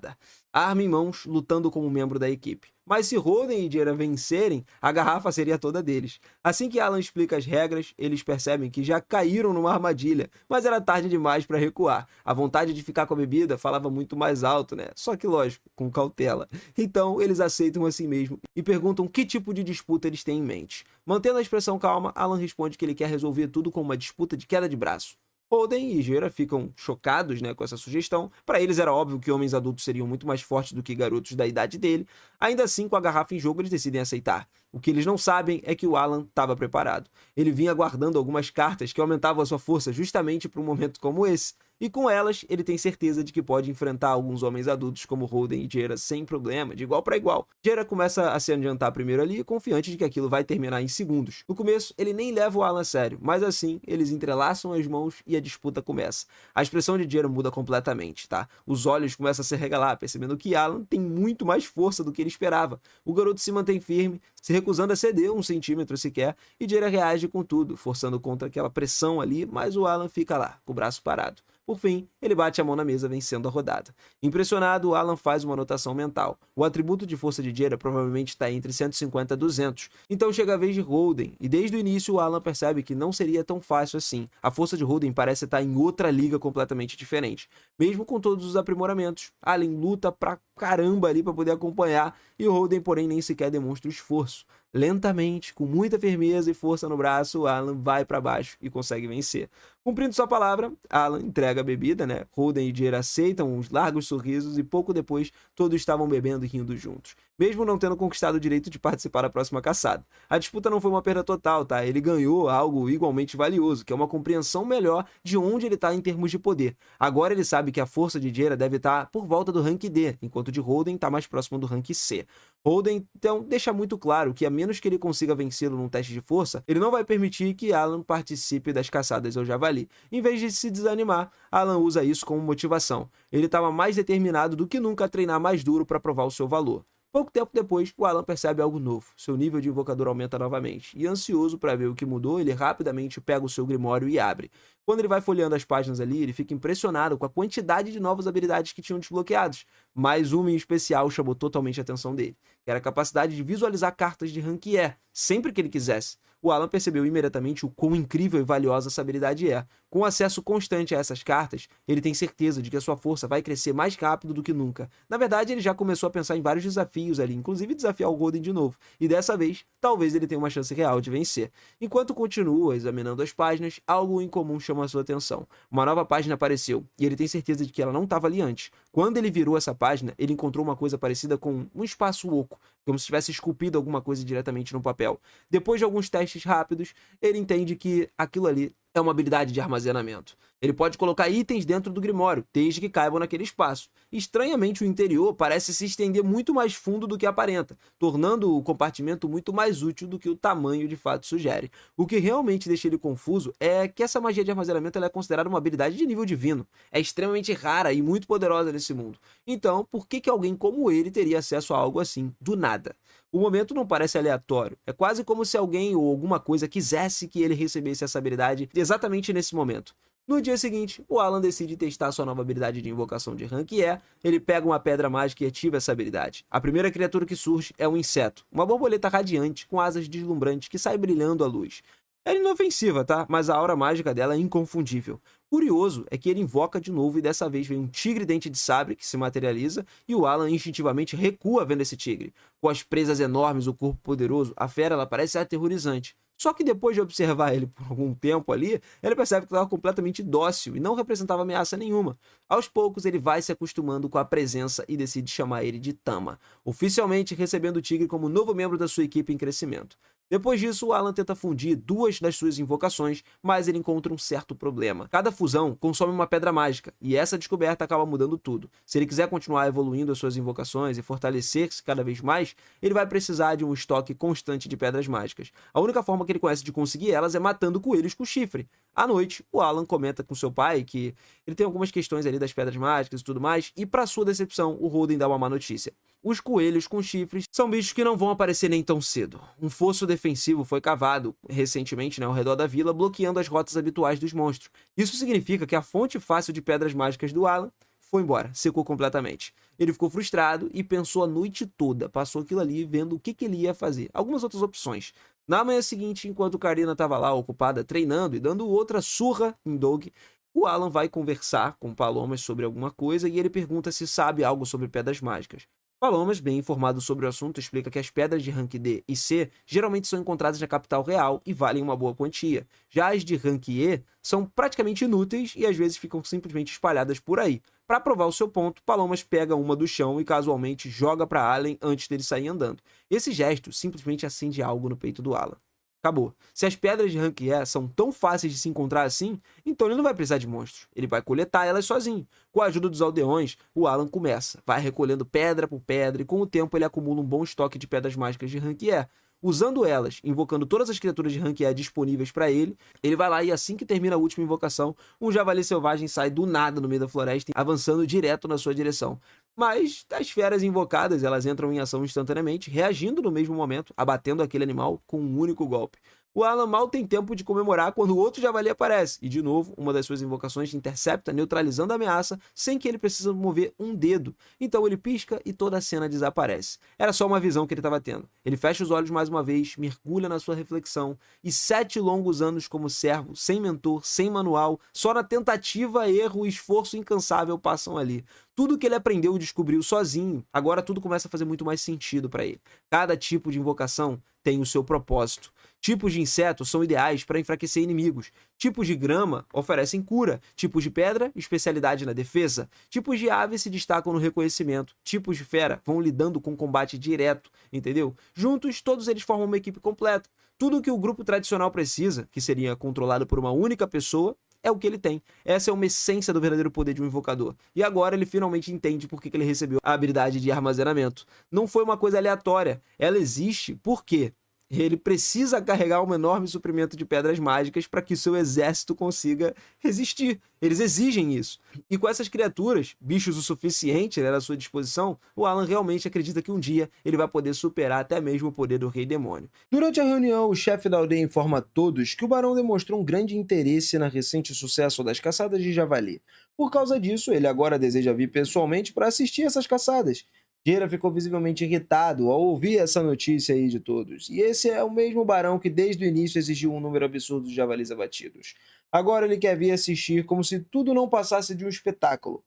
Arma em mãos, lutando como membro da equipe. Mas se Holden e Jera vencerem, a garrafa seria toda deles. Assim que Alan explica as regras, eles percebem que já caíram numa armadilha, mas era tarde demais para recuar. A vontade de ficar com a bebida falava muito mais alto, né? Só que, lógico, com cautela. Então, eles aceitam assim mesmo e perguntam que tipo de disputa eles têm em mente. Mantendo a expressão calma, Alan responde que ele quer resolver tudo com uma disputa de queda de braço. Holden e Jera ficam chocados, né, com essa sugestão. Para eles era óbvio que homens adultos seriam muito mais fortes do que garotos da idade dele. Ainda assim, com a garrafa em jogo, eles decidem aceitar. O que eles não sabem é que o Alan estava preparado. Ele vinha guardando algumas cartas que aumentavam a sua força justamente para um momento como esse. E com elas, ele tem certeza de que pode enfrentar alguns homens adultos como Holden e Jera sem problema, de igual para igual. Jera começa a se adiantar primeiro ali, confiante de que aquilo vai terminar em segundos. No começo, ele nem leva o Alan a sério, mas assim, eles entrelaçam as mãos e a disputa começa. A expressão de Jera muda completamente, tá? Os olhos começam a se regalar, percebendo que Alan tem muito mais força do que ele esperava. O garoto se mantém firme, se recusando a ceder 1 centímetro sequer, e Jera reage com tudo, forçando contra aquela pressão ali, mas o Alan fica lá, com o braço parado. Por fim, ele bate a mão na mesa vencendo a rodada. Impressionado, Alan faz uma anotação mental. O atributo de força de Jaira provavelmente está entre 150 e 200. Então chega a vez de Holden, e desde o início o Alan percebe que não seria tão fácil assim. A força de Holden parece estar em outra liga completamente diferente. Mesmo com todos os aprimoramentos, Alan luta pra caramba ali para poder acompanhar, e o Holden, porém, nem sequer demonstra o esforço. Lentamente, com muita firmeza e força no braço, Alan vai para baixo e consegue vencer. Cumprindo sua palavra, Alan entrega a bebida, né? Holden e Jaira aceitam uns largos sorrisos e pouco depois todos estavam bebendo e rindo juntos, mesmo não tendo conquistado o direito de participar da próxima caçada. A disputa não foi uma perda total, tá? Ele ganhou algo igualmente valioso, que é uma compreensão melhor de onde ele tá em termos de poder. Agora ele sabe que a força de Jaira deve estar por volta do rank D, enquanto de Holden tá mais próximo do rank C. Holden, então, deixa muito claro que a menos que ele consiga vencê-lo num teste de força, ele não vai permitir que Alan participe das caçadas ao javali. Em vez de se desanimar, Alan usa isso como motivação. Ele estava mais determinado do que nunca a treinar mais duro para provar o seu valor. Pouco tempo depois, o Alan percebe algo novo. Seu nível de invocador aumenta novamente. E ansioso para ver o que mudou, ele rapidamente pega o seu grimório e abre. Quando ele vai folheando as páginas ali, ele fica impressionado com a quantidade de novas habilidades que tinham desbloqueados. Mas uma em especial chamou totalmente a atenção dele, que era a capacidade de visualizar cartas de rank E, sempre que ele quisesse. O Alan percebeu imediatamente o quão incrível e valiosa essa habilidade é. Com acesso constante a essas cartas, ele tem certeza de que a sua força vai crescer mais rápido do que nunca. Na verdade, ele já começou a pensar em vários desafios ali, inclusive desafiar o Golden de novo, e dessa vez, talvez ele tenha uma chance real de vencer. Enquanto continua examinando as páginas, algo incomum chama a sua atenção. Uma nova página apareceu, e ele tem certeza de que ela não estava ali antes. Quando ele virou essa página, ele encontrou uma coisa parecida com um espaço oco, como se tivesse esculpido alguma coisa diretamente no papel. Depois de alguns testes rápidos, ele entende que aquilo ali é uma habilidade de armazenamento. Ele pode colocar itens dentro do Grimório, desde que caibam naquele espaço. Estranhamente, o interior parece se estender muito mais fundo do que aparenta, tornando o compartimento muito mais útil do que o tamanho de fato sugere. O que realmente deixa ele confuso é que essa magia de armazenamento ela é considerada uma habilidade de nível divino. É extremamente rara e muito poderosa nesse mundo. Então, por que alguém como ele teria acesso a algo assim, do nada? O momento não parece aleatório. É quase como se alguém ou alguma coisa quisesse que ele recebesse essa habilidade exatamente nesse momento. No dia seguinte, o Alan decide testar sua nova habilidade de invocação de rank E. Ele pega uma pedra mágica e ativa essa habilidade. A primeira criatura que surge é um inseto, uma borboleta radiante com asas deslumbrantes que sai brilhando à luz. Ela é inofensiva, tá? Mas a aura mágica dela é inconfundível. Curioso é que ele invoca de novo e dessa vez vem um tigre dente de sabre que se materializa e o Alan instintivamente recua vendo esse tigre. Com as presas enormes, o corpo poderoso, a fera ela parece aterrorizante. Só que depois de observar ele por algum tempo ali, ele percebe que estava completamente dócil e não representava ameaça nenhuma. Aos poucos ele vai se acostumando com a presença e decide chamar ele de Tama, oficialmente recebendo o tigre como novo membro da sua equipe em crescimento. Depois disso, o Alan tenta fundir duas das suas invocações, mas ele encontra um certo problema. Cada fusão consome uma pedra mágica, e essa descoberta acaba mudando tudo. Se ele quiser continuar evoluindo as suas invocações e fortalecer-se cada vez mais, ele vai precisar de um estoque constante de pedras mágicas. A única forma que ele conhece de conseguir elas é matando coelhos com chifre. À noite, o Alan comenta com seu pai que ele tem algumas questões ali das pedras mágicas e tudo mais, e para sua decepção, o Holden dá uma má notícia. Os coelhos com chifres são bichos que não vão aparecer nem tão cedo. Um fosso defensivo foi cavado recentemente, ao redor da vila, bloqueando as rotas habituais dos monstros. Isso significa que a fonte fácil de pedras mágicas do Alan foi embora, secou completamente. Ele ficou frustrado e pensou a noite toda, passou aquilo ali vendo o que ele ia fazer. Algumas outras opções. Na manhã seguinte, enquanto Karina estava lá ocupada treinando e dando outra surra em Doug, o Alan vai conversar com Palomas sobre alguma coisa e ele pergunta se sabe algo sobre pedras mágicas. Palomas, bem informado sobre o assunto, explica que as pedras de rank D e C geralmente são encontradas na capital real e valem uma boa quantia. Já as de rank E são praticamente inúteis e às vezes ficam simplesmente espalhadas por aí. Para provar o seu ponto, Palomas pega uma do chão e casualmente joga para Alan antes dele sair andando. Esse gesto simplesmente acende algo no peito do Alan. Acabou. Se as pedras de rank E são tão fáceis de se encontrar assim, então ele não vai precisar de monstros. Ele vai coletar elas sozinho. Com a ajuda dos aldeões, o Alan começa. Vai recolhendo pedra por pedra e com o tempo ele acumula um bom estoque de pedras mágicas de rank E. Usando elas, invocando todas as criaturas de rank E disponíveis para ele, ele vai lá e assim que termina a última invocação, um javali selvagem sai do nada no meio da floresta, avançando direto na sua direção. Mas as feras invocadas, elas entram em ação instantaneamente, reagindo no mesmo momento, abatendo aquele animal com um único golpe. O Alan mal tem tempo de comemorar quando o outro javali aparece, e de novo, uma das suas invocações intercepta, neutralizando a ameaça, sem que ele precise mover um dedo. Então ele pisca e toda a cena desaparece. Era só uma visão que ele estava tendo. Ele fecha os olhos mais uma vez, mergulha na sua reflexão, e 7 longos anos como servo, sem mentor, sem manual, só na tentativa, erro e esforço incansável passam ali. Tudo que ele aprendeu e descobriu sozinho, agora tudo começa a fazer muito mais sentido para ele. Cada tipo de invocação tem o seu propósito. Tipos de insetos são ideais para enfraquecer inimigos. Tipos de grama oferecem cura. Tipos de pedra, especialidade na defesa. Tipos de ave se destacam no reconhecimento. Tipos de fera vão lidando com combate direto, entendeu? Juntos, todos eles formam uma equipe completa. Tudo o que o grupo tradicional precisa, que seria controlado por uma única pessoa, é o que ele tem. Essa é uma essência do verdadeiro poder de um invocador. E agora ele finalmente entende por que ele recebeu a habilidade de armazenamento. Não foi uma coisa aleatória. Ela existe porque ele precisa carregar um enorme suprimento de pedras mágicas para que o seu exército consiga resistir. Eles exigem isso. E com essas criaturas, bichos o suficiente, né, à sua disposição, o Alan realmente acredita que um dia ele vai poder superar até mesmo o poder do Rei Demônio. Durante a reunião, o chefe da aldeia informa a todos que o barão demonstrou um grande interesse na recente sucesso das caçadas de javali. Por causa disso, ele agora deseja vir pessoalmente para assistir essas caçadas. Jaira ficou visivelmente irritado ao ouvir essa notícia aí de todos, e esse é o mesmo barão que desde o início exigiu um número absurdo de javalis abatidos. Agora ele quer vir assistir como se tudo não passasse de um espetáculo.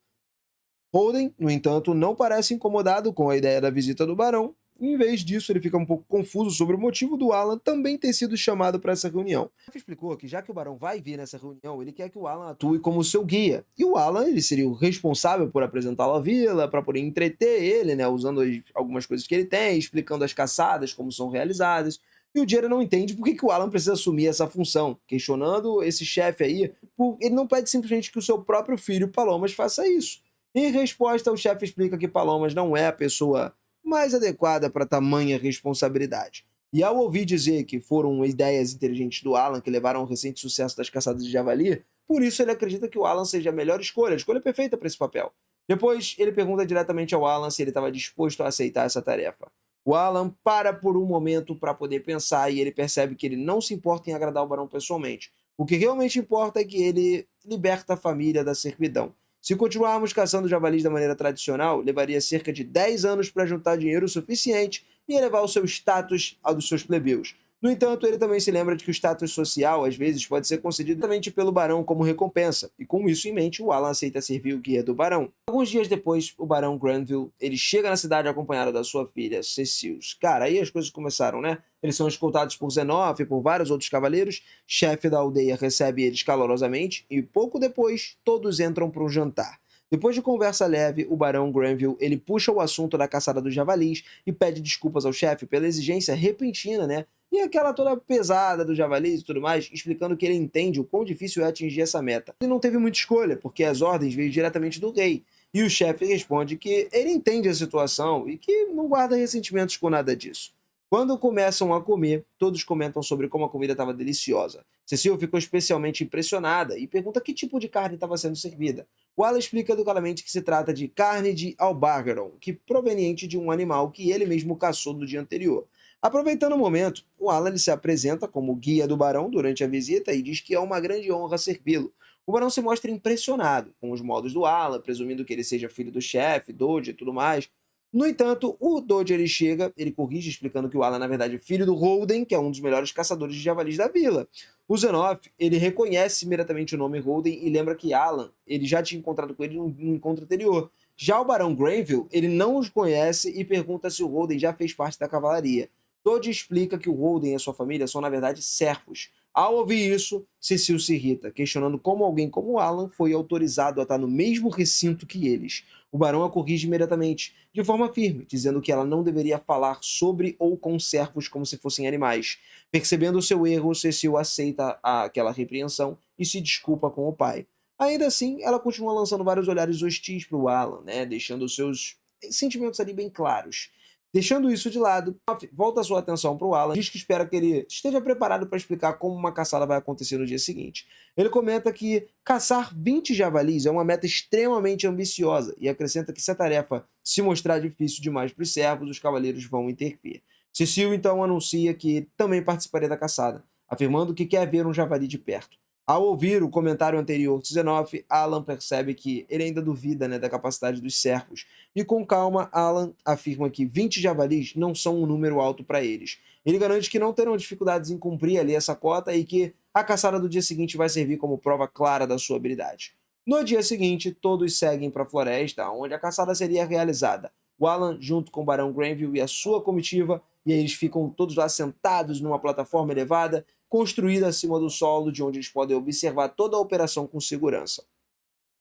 Holden, no entanto, não parece incomodado com a ideia da visita do barão. Em vez disso, ele fica um pouco confuso sobre o motivo do Alan também ter sido chamado para essa reunião. O chefe explicou que já que o barão vai vir nessa reunião, ele quer que o Alan atue como seu guia. E o Alan, ele seria o responsável por apresentá-lo à vila, para poder entreter ele, né, usando algumas coisas que ele tem, explicando as caçadas, como são realizadas. E o Jaira não entende por que o Alan precisa assumir essa função, questionando esse chefe aí, ele não pede simplesmente que o seu próprio filho, Palomas, faça isso. Em resposta, o chefe explica que Palomas não é a pessoa mais adequada para tamanha responsabilidade. E ao ouvir dizer que foram ideias inteligentes do Alan que levaram ao recente sucesso das caçadas de javali, por isso ele acredita que o Alan seja a melhor escolha, a escolha perfeita para esse papel. Depois, ele pergunta diretamente ao Alan se ele estava disposto a aceitar essa tarefa. O Alan para por um momento para poder pensar e ele percebe que ele não se importa em agradar o barão pessoalmente. O que realmente importa é que ele liberta a família da servidão. Se continuarmos caçando javalis da maneira tradicional, levaria cerca de 10 anos para juntar dinheiro suficiente e elevar o seu status ao dos seus plebeus. No entanto, ele também se lembra de que o status social, às vezes, pode ser concedido diretamente pelo barão como recompensa, e com isso em mente, o Alan aceita servir o guia do barão. Alguns dias depois, o barão Granville, ele chega na cidade acompanhado da sua filha, Cecile. Cara, aí as coisas começaram, né? Eles são escoltados por Zenoff e por vários outros cavaleiros, chefe da aldeia recebe eles calorosamente, e pouco depois, todos entram para um jantar. Depois de conversa leve, o barão Granville ele puxa o assunto da caçada dos javalis e pede desculpas ao chefe pela exigência repentina, né? E aquela toda pesada dos javalis e tudo mais, explicando que ele entende o quão difícil é atingir essa meta. Ele não teve muita escolha, porque as ordens veio diretamente do rei. E o chefe responde que ele entende a situação e que não guarda ressentimentos com nada disso. Quando começam a comer, todos comentam sobre como a comida estava deliciosa. Cecile ficou especialmente impressionada e pergunta que tipo de carne estava sendo servida. O Alan explica educadamente que se trata de carne de albargeron, que proveniente de um animal que ele mesmo caçou no dia anterior. Aproveitando o momento, o Alan ele se apresenta como guia do barão durante a visita e diz que é uma grande honra servi-lo. O barão se mostra impressionado com os modos do Alan, presumindo que ele seja filho do chefe, Doge e tudo mais. No entanto, o Doge ele chega, ele corrige explicando que o Alan na verdade é filho do Holden, que é um dos melhores caçadores de javalis da vila. O Zenoff, ele reconhece imediatamente o nome Holden e lembra que Alan, ele já tinha encontrado com ele no encontro anterior. Já o barão Granville, ele não os conhece e pergunta se o Holden já fez parte da cavalaria. Doge explica que o Holden e a sua família são na verdade servos. Ao ouvir isso, Cecile se irrita, questionando como alguém como Alan foi autorizado a estar no mesmo recinto que eles. O barão a corrige imediatamente, de forma firme, dizendo que ela não deveria falar sobre ou com servos como se fossem animais. Percebendo o seu erro, Cecile aceita aquela repreensão e se desculpa com o pai. Ainda assim, ela continua lançando vários olhares hostis para o Alan, né, deixando os seus sentimentos ali bem claros. Deixando isso de lado, volta a sua atenção para o Alan, diz que espera que ele esteja preparado para explicar como uma caçada vai acontecer no dia seguinte. Ele comenta que caçar 20 javalis é uma meta extremamente ambiciosa e acrescenta que se a tarefa se mostrar difícil demais para os servos, os cavaleiros vão intervir. Cecile então anuncia que também participaria da caçada. afirmando que quer ver um javali de perto. Ao ouvir o comentário anterior de Zenoff, Alan percebe que ele ainda duvida, né, da capacidade dos cervos. E com calma, Alan afirma que 20 javalis não são um número alto para eles. Ele garante que não terão dificuldades em cumprir ali essa cota e que a caçada do dia seguinte vai servir como prova clara da sua habilidade. No dia seguinte, todos seguem para a floresta, onde a caçada seria realizada. O Alan, junto com o Barão Granville e a sua comitiva, e aí eles ficam todos lá sentados numa plataforma elevada, construída acima do solo, de onde eles podem observar toda a operação com segurança.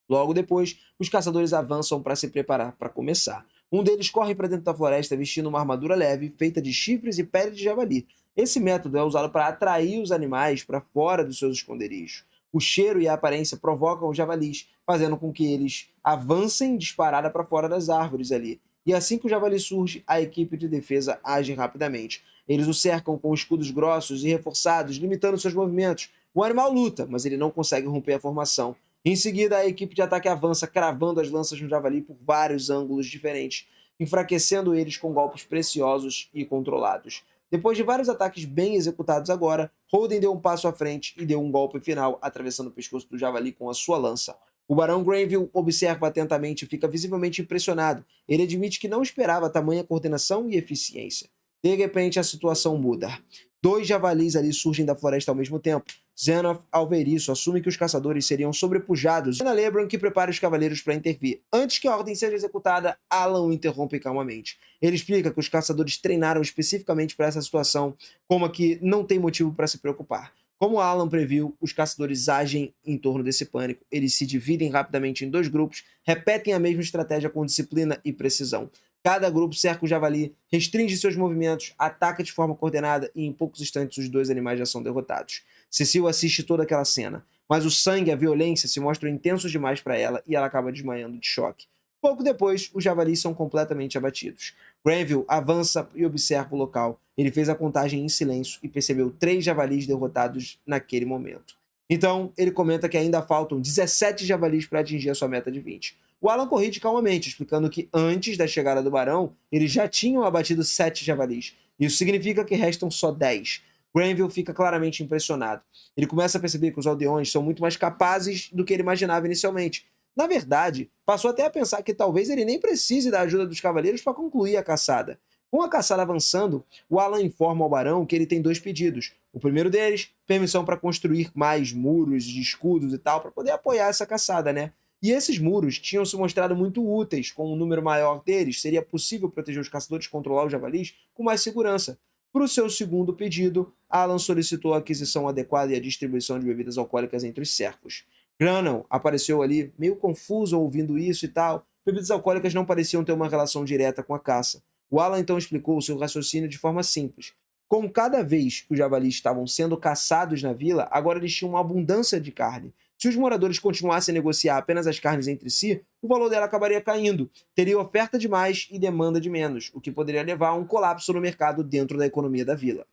Logo depois, os caçadores avançam para se preparar para começar. Um deles corre para dentro da floresta vestindo uma armadura leve, feita de chifres e pele de javali. Esse método é usado para atrair os animais para fora dos seus esconderijos. O cheiro e a aparência provocam os javalis, fazendo com que eles avancem disparada para fora das árvores ali. E assim que o javali surge, a equipe de defesa age rapidamente. Eles o cercam com escudos grossos e reforçados, limitando seus movimentos. O animal luta, mas ele não consegue romper a formação. Em seguida, a equipe de ataque avança, cravando as lanças no javali por vários ângulos diferentes, enfraquecendo eles com golpes preciosos e controlados. Depois de vários ataques bem executados agora, Holden deu um passo à frente e deu um golpe final, atravessando o pescoço do javali com a sua lança. O Barão Granville observa atentamente e fica visivelmente impressionado. Ele admite que não esperava tamanha coordenação e eficiência. De repente, a situação muda. 2 javalis ali surgem da floresta ao mesmo tempo. Zenoff, ao ver isso, assume que os caçadores seriam sobrepujados. Ana Lebron que prepara os cavaleiros para intervir. Antes que a ordem seja executada, Alan o interrompe calmamente. Ele explica que os caçadores treinaram especificamente para essa situação, como que não tem motivo para se preocupar. Como Alan previu, os caçadores agem em torno desse pânico. Eles se dividem rapidamente em 2 grupos, repetem a mesma estratégia com disciplina e precisão. Cada grupo cerca o javali, restringe seus movimentos, ataca de forma coordenada e em poucos instantes os 2 animais já são derrotados. Cecil assiste toda aquela cena, mas o sangue e a violência se mostram intensos demais para ela e ela acaba desmaiando de choque. Pouco depois, os javalis são completamente abatidos. Granville avança e observa o local. Ele fez a contagem em silêncio e percebeu 3 javalis derrotados naquele momento. Então, ele comenta que ainda faltam 17 javalis para atingir a sua meta de 20. O Alan corrige calmamente, explicando que antes da chegada do Barão, eles já tinham abatido 7 javalis. Isso significa que restam só 10. Granville fica claramente impressionado. Ele começa a perceber que os aldeões são muito mais capazes do que ele imaginava inicialmente. Na verdade, passou até a pensar que talvez ele nem precise da ajuda dos cavaleiros para concluir a caçada. Com a caçada avançando, o Alan informa ao Barão que ele tem 2 pedidos. O primeiro deles, permissão para construir mais muros de escudos e tal, para poder apoiar essa caçada, né? E esses muros tinham se mostrado muito úteis. Com um número maior deles, seria possível proteger os caçadores e controlar os javalis com mais segurança. Para o seu segundo pedido, Alan solicitou a aquisição adequada e a distribuição de bebidas alcoólicas entre os cercos. Grannon apareceu ali, meio confuso ouvindo isso e tal. Bebidas alcoólicas não pareciam ter uma relação direta com a caça. O Alan então explicou o seu raciocínio de forma simples. Como cada vez que os javalis estavam sendo caçados na vila, agora eles tinham uma abundância de carne. Se os moradores continuassem a negociar apenas as carnes entre si, o valor dela acabaria caindo. Teria oferta de mais e demanda de menos, o que poderia levar a um colapso no mercado dentro da economia da vila.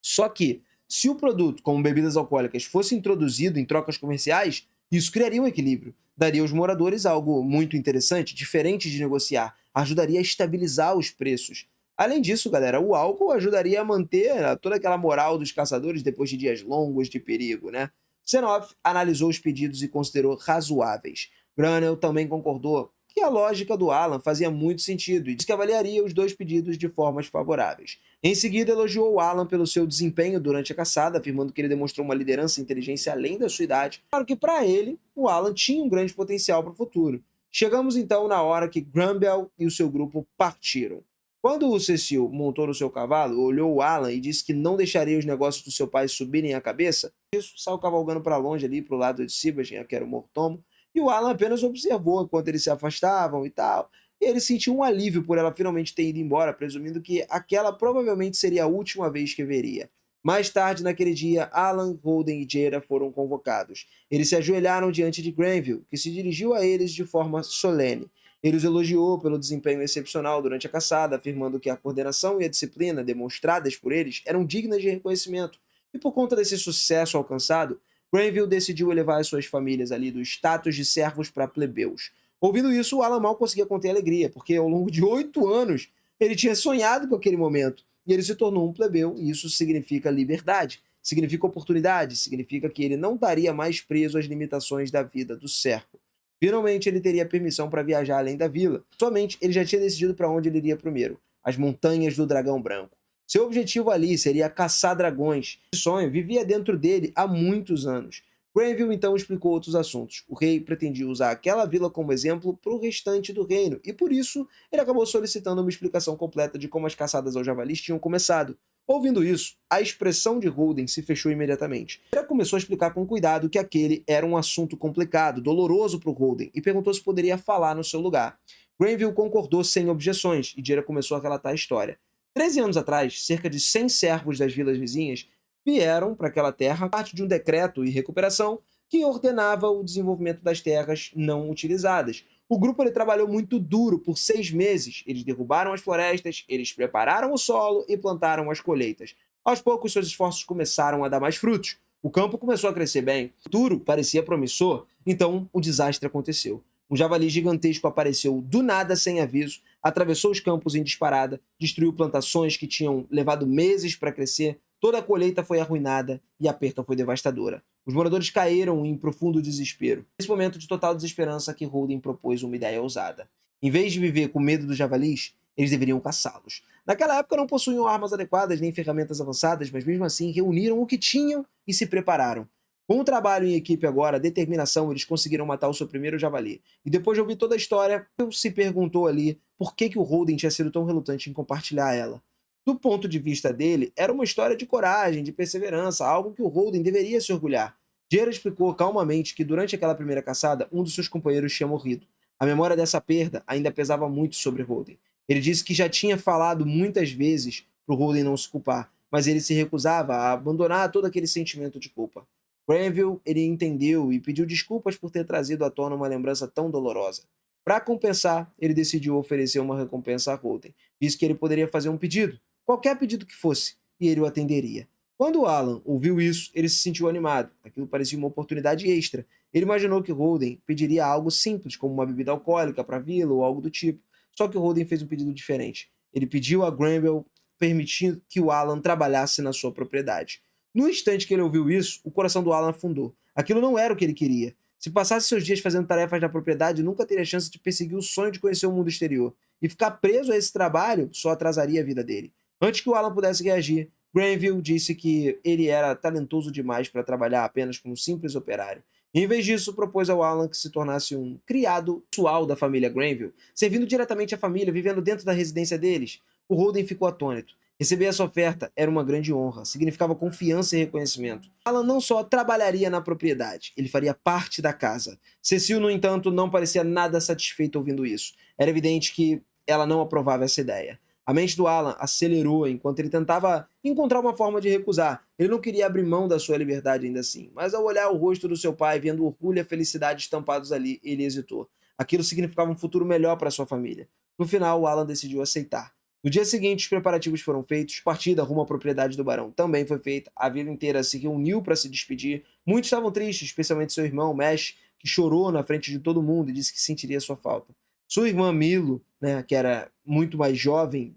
Só que, se o produto, como bebidas alcoólicas, fosse introduzido em trocas comerciais, isso criaria um equilíbrio. Daria aos moradores algo muito interessante, diferente de negociar. Ajudaria a estabilizar os preços. Além disso, galera, o álcool ajudaria a manter toda aquela moral dos caçadores depois de dias longos de perigo, né? Zenoff analisou os pedidos e considerou razoáveis. Granell também concordou que a lógica do Alan fazia muito sentido e disse que avaliaria os 2 pedidos de formas favoráveis. Em seguida, elogiou o Alan pelo seu desempenho durante a caçada, afirmando que ele demonstrou uma liderança e inteligência além da sua idade. Claro que, para ele, o Alan tinha um grande potencial para o futuro. Chegamos então na hora que Granville e o seu grupo partiram. Quando o Cecil montou no seu cavalo, olhou o Alan e disse que não deixaria os negócios do seu pai subirem a cabeça, isso saiu cavalgando para longe ali, para o lado de Sibajin, que era o mortomo, e o Alan apenas observou enquanto eles se afastavam e tal. E ele sentiu um alívio por ela finalmente ter ido embora, presumindo que aquela provavelmente seria a última vez que veria. Mais tarde naquele dia, Alan, Holden e Jaira foram convocados. Eles se ajoelharam diante de Granville, que se dirigiu a eles de forma solene. Ele os elogiou pelo desempenho excepcional durante a caçada, afirmando que a coordenação e a disciplina demonstradas por eles eram dignas de reconhecimento. E por conta desse sucesso alcançado, Granville decidiu elevar as suas famílias ali do status de servos para plebeus. Ouvindo isso, o Alan mal conseguia conter a alegria, porque ao longo de 8 anos ele tinha sonhado com aquele momento, e ele se tornou um plebeu, e isso significa liberdade. significa oportunidade, significa que ele não estaria mais preso às limitações da vida do cerco. Finalmente ele teria permissão para viajar além da vila. Somente ele já tinha decidido para onde ele iria primeiro: as montanhas do Dragão Branco. Seu objetivo ali seria caçar dragões. Esse sonho vivia dentro dele há muitos anos. Granville então explicou outros assuntos. O rei pretendia usar aquela vila como exemplo para o restante do reino, e por isso ele acabou solicitando uma explicação completa de como as caçadas aos javalis tinham começado. Ouvindo isso, a expressão de Holden se fechou imediatamente. Ele começou a explicar com cuidado que aquele era um assunto complicado, doloroso para o Holden, e perguntou se poderia falar no seu lugar. Granville concordou sem objeções, e Jera começou a relatar a história. 13 anos atrás, cerca de 100 servos das vilas vizinhas vieram para aquela terra parte de um decreto e recuperação que ordenava o desenvolvimento das terras não utilizadas. O grupo trabalhou muito duro por 6 meses. Eles derrubaram as florestas, eles prepararam o solo e plantaram as colheitas. Aos poucos, seus esforços começaram a dar mais frutos. O campo começou a crescer bem. O futuro parecia promissor, então o desastre aconteceu. Um javali gigantesco apareceu do nada sem aviso, atravessou os campos em disparada, destruiu plantações que tinham levado meses para crescer, toda a colheita foi arruinada e a perda foi devastadora. Os moradores caíram em profundo desespero. Nesse momento de total desesperança que Holden propôs uma ideia ousada. Em vez de viver com medo dos javalis, eles deveriam caçá-los. Naquela época não possuíam armas adequadas nem ferramentas avançadas, mas mesmo assim reuniram o que tinham e se prepararam. Com o trabalho em equipe agora, a determinação, eles conseguiram matar o seu primeiro javali. E depois de ouvir toda a história, se perguntou ali por que o Holden tinha sido tão relutante em compartilhar ela. Do ponto de vista dele, era uma história de coragem, de perseverança, algo que o Holden deveria se orgulhar. Jera explicou calmamente que durante aquela primeira caçada, um dos seus companheiros tinha morrido. A memória dessa perda ainda pesava muito sobre Holden. Ele disse que já tinha falado muitas vezes para o Holden não se culpar, mas ele se recusava a abandonar todo aquele sentimento de culpa. Granville, ele entendeu e pediu desculpas por ter trazido à tona uma lembrança tão dolorosa. Para compensar, ele decidiu oferecer uma recompensa a Holden. Disse que ele poderia fazer um pedido, qualquer pedido que fosse, e ele o atenderia. Quando Alan ouviu isso, ele se sentiu animado. Aquilo parecia uma oportunidade extra. Ele imaginou que Holden pediria algo simples, como uma bebida alcoólica para a vila ou algo do tipo. Só que Holden fez um pedido diferente. Ele pediu a Granville permitindo que o Alan trabalhasse na sua propriedade. No instante que ele ouviu isso, o coração do Alan afundou. Aquilo não era o que ele queria. Se passasse seus dias fazendo tarefas na propriedade, nunca teria chance de perseguir o sonho de conhecer o mundo exterior. E ficar preso a esse trabalho só atrasaria a vida dele. Antes que o Alan pudesse reagir, Granville disse que ele era talentoso demais para trabalhar apenas como um simples operário. Em vez disso, propôs ao Alan que se tornasse um criado pessoal da família Granville, servindo diretamente à família, vivendo dentro da residência deles. O Holden ficou atônito. Receber essa oferta era uma grande honra, significava confiança e reconhecimento. Alan não só trabalharia na propriedade, ele faria parte da casa. Cecil, no entanto, não parecia nada satisfeita ouvindo isso. Era evidente que ela não aprovava essa ideia. A mente do Alan acelerou enquanto ele tentava encontrar uma forma de recusar. Ele não queria abrir mão da sua liberdade ainda assim, mas ao olhar o rosto do seu pai, vendo o orgulho e a felicidade estampados ali, ele hesitou. Aquilo significava um futuro melhor para sua família. No final, o Alan decidiu aceitar. No dia seguinte, os preparativos foram feitos, partida rumo à propriedade do barão também foi feita, a vila inteira se reuniu para se despedir. Muitos estavam tristes, especialmente seu irmão, Mesh, que chorou na frente de todo mundo e disse que sentiria sua falta. Sua irmã Milo, que era muito mais jovem,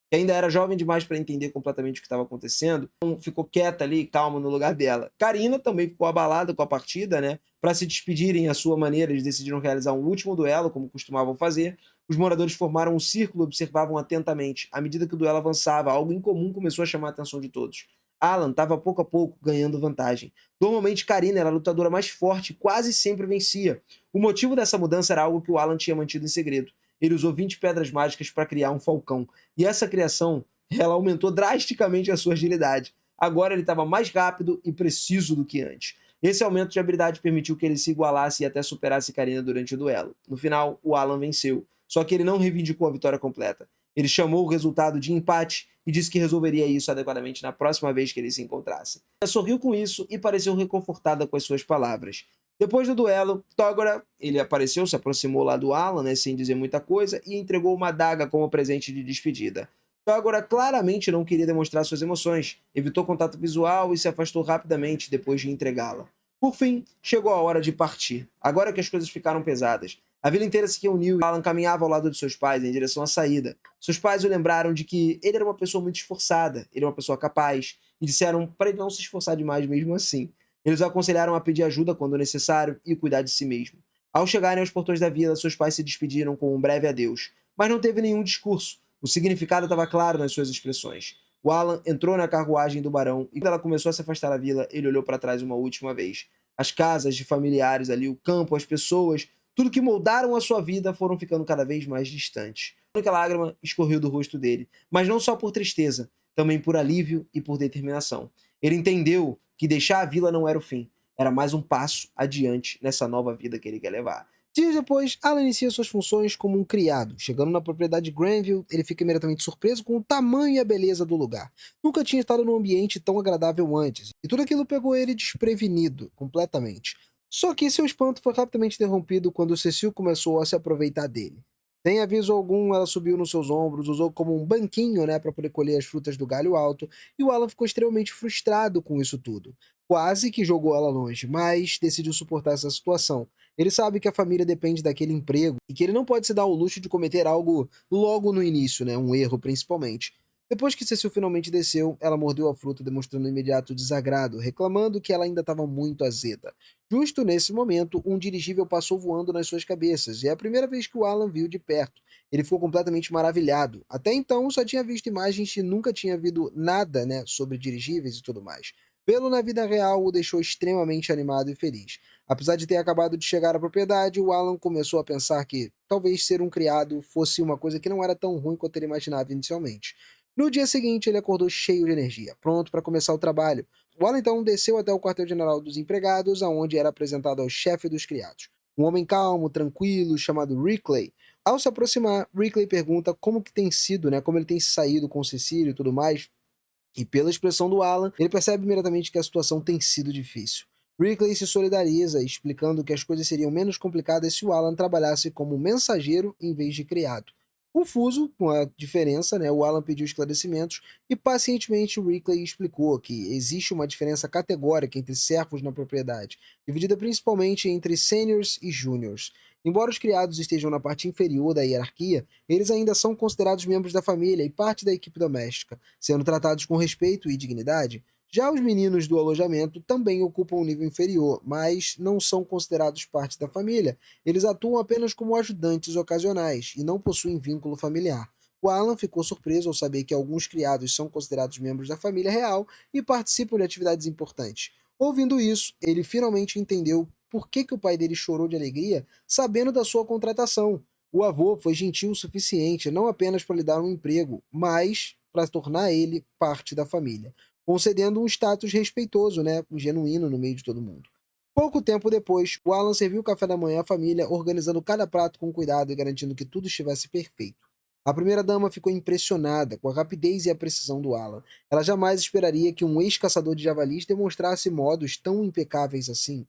que ainda era jovem demais para entender completamente o que estava acontecendo, então ficou quieta ali, calma no lugar dela. Karina também ficou abalada com a partida, para se despedirem à sua maneira, eles decidiram realizar um último duelo, como costumavam fazer. Os moradores formaram um círculo e observavam atentamente. À medida que o duelo avançava, algo incomum começou a chamar a atenção de todos. Alan estava pouco a pouco ganhando vantagem. Normalmente Karina era a lutadora mais forte e quase sempre vencia. O motivo dessa mudança era algo que o Alan tinha mantido em segredo. Ele usou 20 pedras mágicas para criar um falcão. E essa criação, ela aumentou drasticamente a sua agilidade. Agora ele estava mais rápido e preciso do que antes. Esse aumento de habilidade permitiu que ele se igualasse e até superasse Karina durante o duelo. No final, o Alan venceu. Só que ele não reivindicou a vitória completa. Ele chamou o resultado de empate e disse que resolveria isso adequadamente na próxima vez que eles se encontrassem. Ela sorriu com isso e pareceu reconfortada com as suas palavras. Depois do duelo, Togora, ele apareceu, se aproximou lá do Alan, sem dizer muita coisa, e entregou uma adaga como presente de despedida. Togora claramente não queria demonstrar suas emoções, evitou contato visual e se afastou rapidamente depois de entregá-la. Por fim, chegou a hora de partir. Agora que as coisas ficaram pesadas, a vila inteira se reuniu e Alan caminhava ao lado de seus pais em direção à saída. Seus pais o lembraram de que ele era uma pessoa muito esforçada, ele era uma pessoa capaz, e disseram para ele não se esforçar demais mesmo assim. Eles o aconselharam a pedir ajuda quando necessário e cuidar de si mesmo. Ao chegarem aos portões da vila, seus pais se despediram com um breve adeus, mas não teve nenhum discurso. O significado estava claro nas suas expressões. O Alan entrou na carruagem do barão e quando ela começou a se afastar da vila, ele olhou para trás uma última vez. As casas de familiares ali, o campo, as pessoas, tudo que moldaram a sua vida foram ficando cada vez mais distantes. A única lágrima escorreu do rosto dele, mas não só por tristeza, também por alívio e por determinação. Ele entendeu que deixar a vila não era o fim, era mais um passo adiante nessa nova vida que ele quer levar. Dias depois, Alan inicia suas funções como um criado. Chegando na propriedade de Granville, ele fica imediatamente surpreso com o tamanho e a beleza do lugar. Nunca tinha estado num ambiente tão agradável antes, e tudo aquilo pegou ele desprevenido, completamente. Só que seu espanto foi rapidamente interrompido quando Cecil começou a se aproveitar dele. Sem aviso algum, ela subiu nos seus ombros, usou como um banquinho, né, para poder colher as frutas do galho alto, e o Alan ficou extremamente frustrado com isso tudo. Quase que jogou ela longe, mas decidiu suportar essa situação. Ele sabe que a família depende daquele emprego e que ele não pode se dar o luxo de cometer algo logo no início, né, um erro principalmente. Depois que Cecil finalmente desceu, ela mordeu a fruta, demonstrando imediato desagrado, reclamando que ela ainda estava muito azeda. Justo nesse momento, um dirigível passou voando nas suas cabeças, e é a primeira vez que o Alan viu de perto. Ele ficou completamente maravilhado. Até então, só tinha visto imagens e nunca tinha visto nada, né, sobre dirigíveis e tudo mais. Vê-lo na vida real o deixou extremamente animado e feliz. Apesar de ter acabado de chegar à propriedade, o Alan começou a pensar que talvez ser um criado fosse uma coisa que não era tão ruim quanto ele imaginava inicialmente. No dia seguinte, ele acordou cheio de energia, pronto para começar o trabalho. O Alan então desceu até o quartel-general dos empregados, aonde era apresentado ao chefe dos criados. Um homem calmo, tranquilo, chamado Rickley. Ao se aproximar, Rickley pergunta como que tem sido, né, como ele tem saído com Cecília e tudo mais, e pela expressão do Alan, ele percebe imediatamente que a situação tem sido difícil. Rickley se solidariza, explicando que as coisas seriam menos complicadas se o Alan trabalhasse como mensageiro em vez de criado. Confuso com a diferença, né, o Alan pediu esclarecimentos e pacientemente o Rickley explicou que existe uma diferença categórica entre servos na propriedade, dividida principalmente entre seniors e juniors. Embora os criados estejam na parte inferior da hierarquia, eles ainda são considerados membros da família e parte da equipe doméstica, sendo tratados com respeito e dignidade. Já os meninos do alojamento também ocupam um nível inferior, mas não são considerados parte da família. Eles atuam apenas como ajudantes ocasionais e não possuem vínculo familiar. O Alan ficou surpreso ao saber que alguns criados são considerados membros da família real e participam de atividades importantes. Ouvindo isso, ele finalmente entendeu por que o pai dele chorou de alegria sabendo da sua contratação. O avô foi gentil o suficiente não apenas para lhe dar um emprego, mas para tornar ele parte da família, concedendo um status respeitoso, né, genuíno no meio de todo mundo. Pouco tempo depois, o Alan serviu o café da manhã à família, organizando cada prato com cuidado e garantindo que tudo estivesse perfeito. A primeira-dama ficou impressionada com a rapidez e a precisão do Alan. Ela jamais esperaria que um ex-caçador de javalis demonstrasse modos tão impecáveis assim.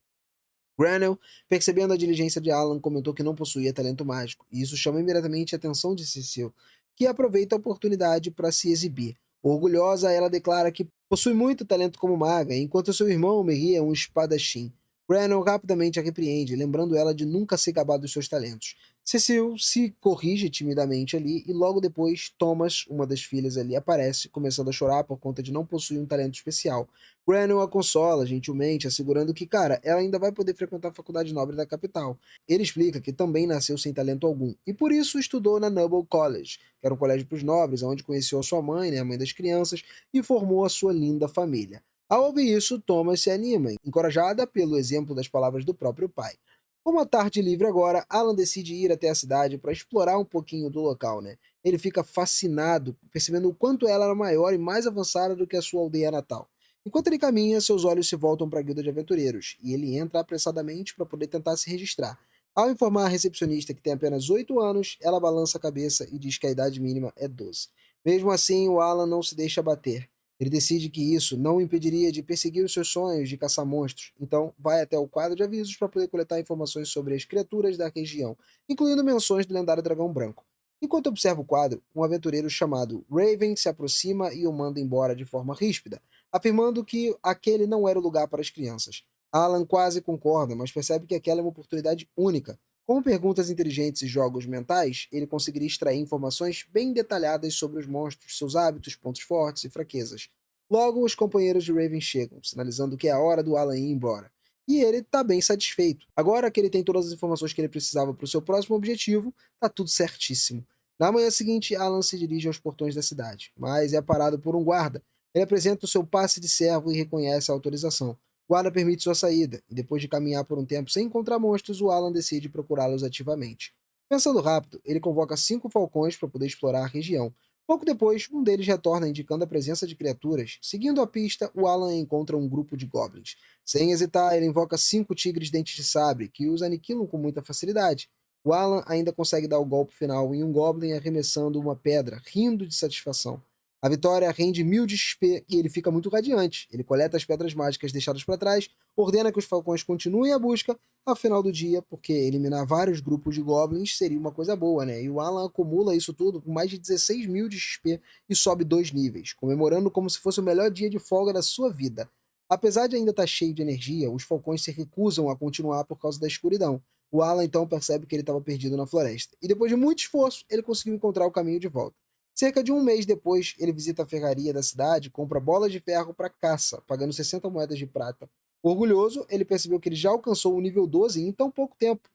Granell, percebendo a diligência de Alan, comentou que não possuía talento mágico, e isso chama imediatamente a atenção de Cecil, que aproveita a oportunidade para se exibir. Orgulhosa, ela declara que possui muito talento como maga, enquanto seu irmão Merri é um espadachim. Granell rapidamente a repreende, lembrando ela de nunca se gabar dos seus talentos. Cecil se corrige timidamente ali e logo depois Thomas, uma das filhas ali, aparece, começando a chorar por conta de não possuir um talento especial. Granell a consola gentilmente, assegurando que, cara, ela ainda vai poder frequentar a faculdade nobre da capital. Ele explica que também nasceu sem talento algum e por isso estudou na Noble College, que era um colégio para os nobres, onde conheceu a sua mãe, né, a mãe das crianças, e formou a sua linda família. Ao ouvir isso, Thomas se anima, encorajada pelo exemplo das palavras do próprio pai. Como a tarde livre agora, Alan decide ir até a cidade para explorar um pouquinho do local, né? Ele fica fascinado, percebendo o quanto ela era maior e mais avançada do que a sua aldeia natal. Enquanto ele caminha, seus olhos se voltam para a guilda de aventureiros, e ele entra apressadamente para poder tentar se registrar. Ao informar a recepcionista que tem apenas 8 anos, ela balança a cabeça e diz que a idade mínima é 12. Mesmo assim, o Alan não se deixa abater. Ele decide que isso não o impediria de perseguir os seus sonhos de caçar monstros, então vai até o quadro de avisos para poder coletar informações sobre as criaturas da região, incluindo menções do lendário dragão branco. Enquanto observa o quadro, um aventureiro chamado Raven se aproxima e o manda embora de forma ríspida, afirmando que aquele não era o lugar para as crianças. Alan quase concorda, mas percebe que aquela é uma oportunidade única. Com perguntas inteligentes e jogos mentais, ele conseguiria extrair informações bem detalhadas sobre os monstros, seus hábitos, pontos fortes e fraquezas. Logo, os companheiros de Raven chegam, sinalizando que é a hora do Alan ir embora. E ele tá bem satisfeito. Agora que ele tem todas as informações que ele precisava para o seu próximo objetivo, tá tudo certíssimo. Na manhã seguinte, Alan se dirige aos portões da cidade, mas é parado por um guarda. Ele apresenta o seu passe de servo e reconhece a autorização. O guarda permite sua saída, e depois de caminhar por um tempo sem encontrar monstros, o Alan decide procurá-los ativamente. Pensando rápido, ele convoca 5 falcões para poder explorar a região. Pouco depois, um deles retorna indicando a presença de criaturas. Seguindo a pista, o Alan encontra um grupo de goblins. Sem hesitar, ele invoca 5 tigres dentes de sabre, que os aniquilam com muita facilidade. O Alan ainda consegue dar o golpe final em um goblin arremessando uma pedra, rindo de satisfação. A vitória rende 1000 de XP e ele fica muito radiante. Ele coleta as pedras mágicas deixadas para trás, ordena que os falcões continuem a busca ao final do dia, porque eliminar vários grupos de goblins seria uma coisa boa, né? E o Alan acumula isso tudo com mais de 16.000 de XP e sobe 2 níveis, comemorando como se fosse o melhor dia de folga da sua vida. Apesar de ainda estar cheio de energia, os falcões se recusam a continuar por causa da escuridão. O Alan então percebe que ele estava perdido na floresta. E depois de muito esforço, ele conseguiu encontrar o caminho de volta. Cerca de um mês depois, ele visita a ferraria da cidade e compra bolas de ferro para caça, pagando 60 moedas de prata. Orgulhoso, ele percebeu que ele já alcançou o nível 12 em tão pouco tempo.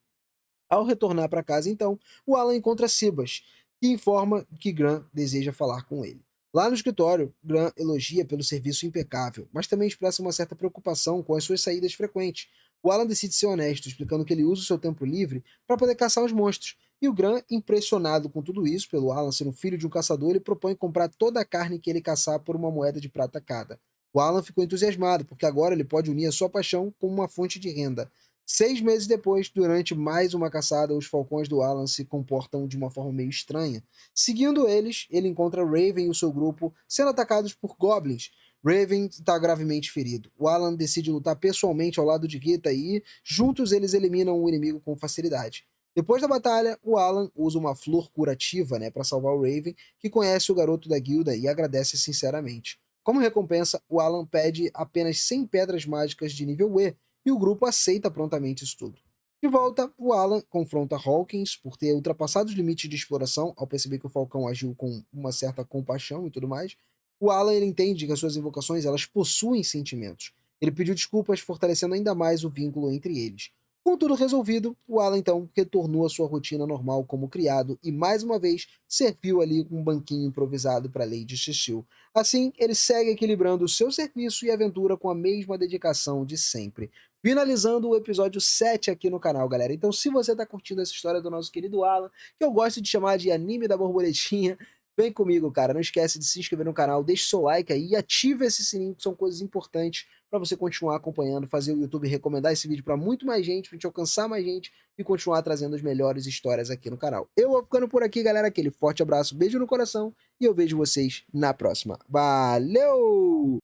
Ao retornar para casa, então, o Alan encontra Sibas, que informa que Gran deseja falar com ele. Lá no escritório, Gran elogia pelo serviço impecável, mas também expressa uma certa preocupação com as suas saídas frequentes. O Alan decide ser honesto, explicando que ele usa o seu tempo livre para poder caçar os monstros. E o Gran, impressionado com tudo isso, pelo Alan ser um filho de um caçador, ele propõe comprar toda a carne que ele caçar por uma moeda de prata cada. O Alan ficou entusiasmado, porque agora ele pode unir a sua paixão com uma fonte de renda. 6 meses depois, durante mais uma caçada, os falcões do Alan se comportam de uma forma meio estranha. Seguindo eles, ele encontra Raven e o seu grupo sendo atacados por goblins. Raven está gravemente ferido. O Alan decide lutar pessoalmente ao lado de Rita e, juntos, eles eliminam o inimigo com facilidade. Depois da batalha, o Alan usa uma flor curativa, para salvar o Raven, que conhece o garoto da guilda e agradece sinceramente. Como recompensa, o Alan pede apenas 100 pedras mágicas de nível E, e o grupo aceita prontamente isso tudo. De volta, o Alan confronta Hawkins por ter ultrapassado os limites de exploração ao perceber que o Falcão agiu com uma certa compaixão e tudo mais. O Alan ele entende que as suas invocações elas possuem sentimentos. Ele pediu desculpas, fortalecendo ainda mais o vínculo entre eles. Com tudo resolvido, o Alan então retornou à sua rotina normal como criado e mais uma vez serviu ali um banquinho improvisado para Lady Cecil. Assim, ele segue equilibrando o seu serviço e aventura com a mesma dedicação de sempre. Finalizando o episódio 7 aqui no canal, galera. Então, se você tá curtindo essa história do nosso querido Alan, que eu gosto de chamar de anime da borboletinha, vem comigo, cara. Não esquece de se inscrever no canal, deixe seu like aí e ative esse sininho, que são coisas importantes para você continuar acompanhando, fazer o YouTube recomendar esse vídeo para muito mais gente, pra gente alcançar mais gente e continuar trazendo as melhores histórias aqui no canal. Eu vou ficando por aqui, galera. Aquele forte abraço, beijo no coração e eu vejo vocês na próxima. Valeu!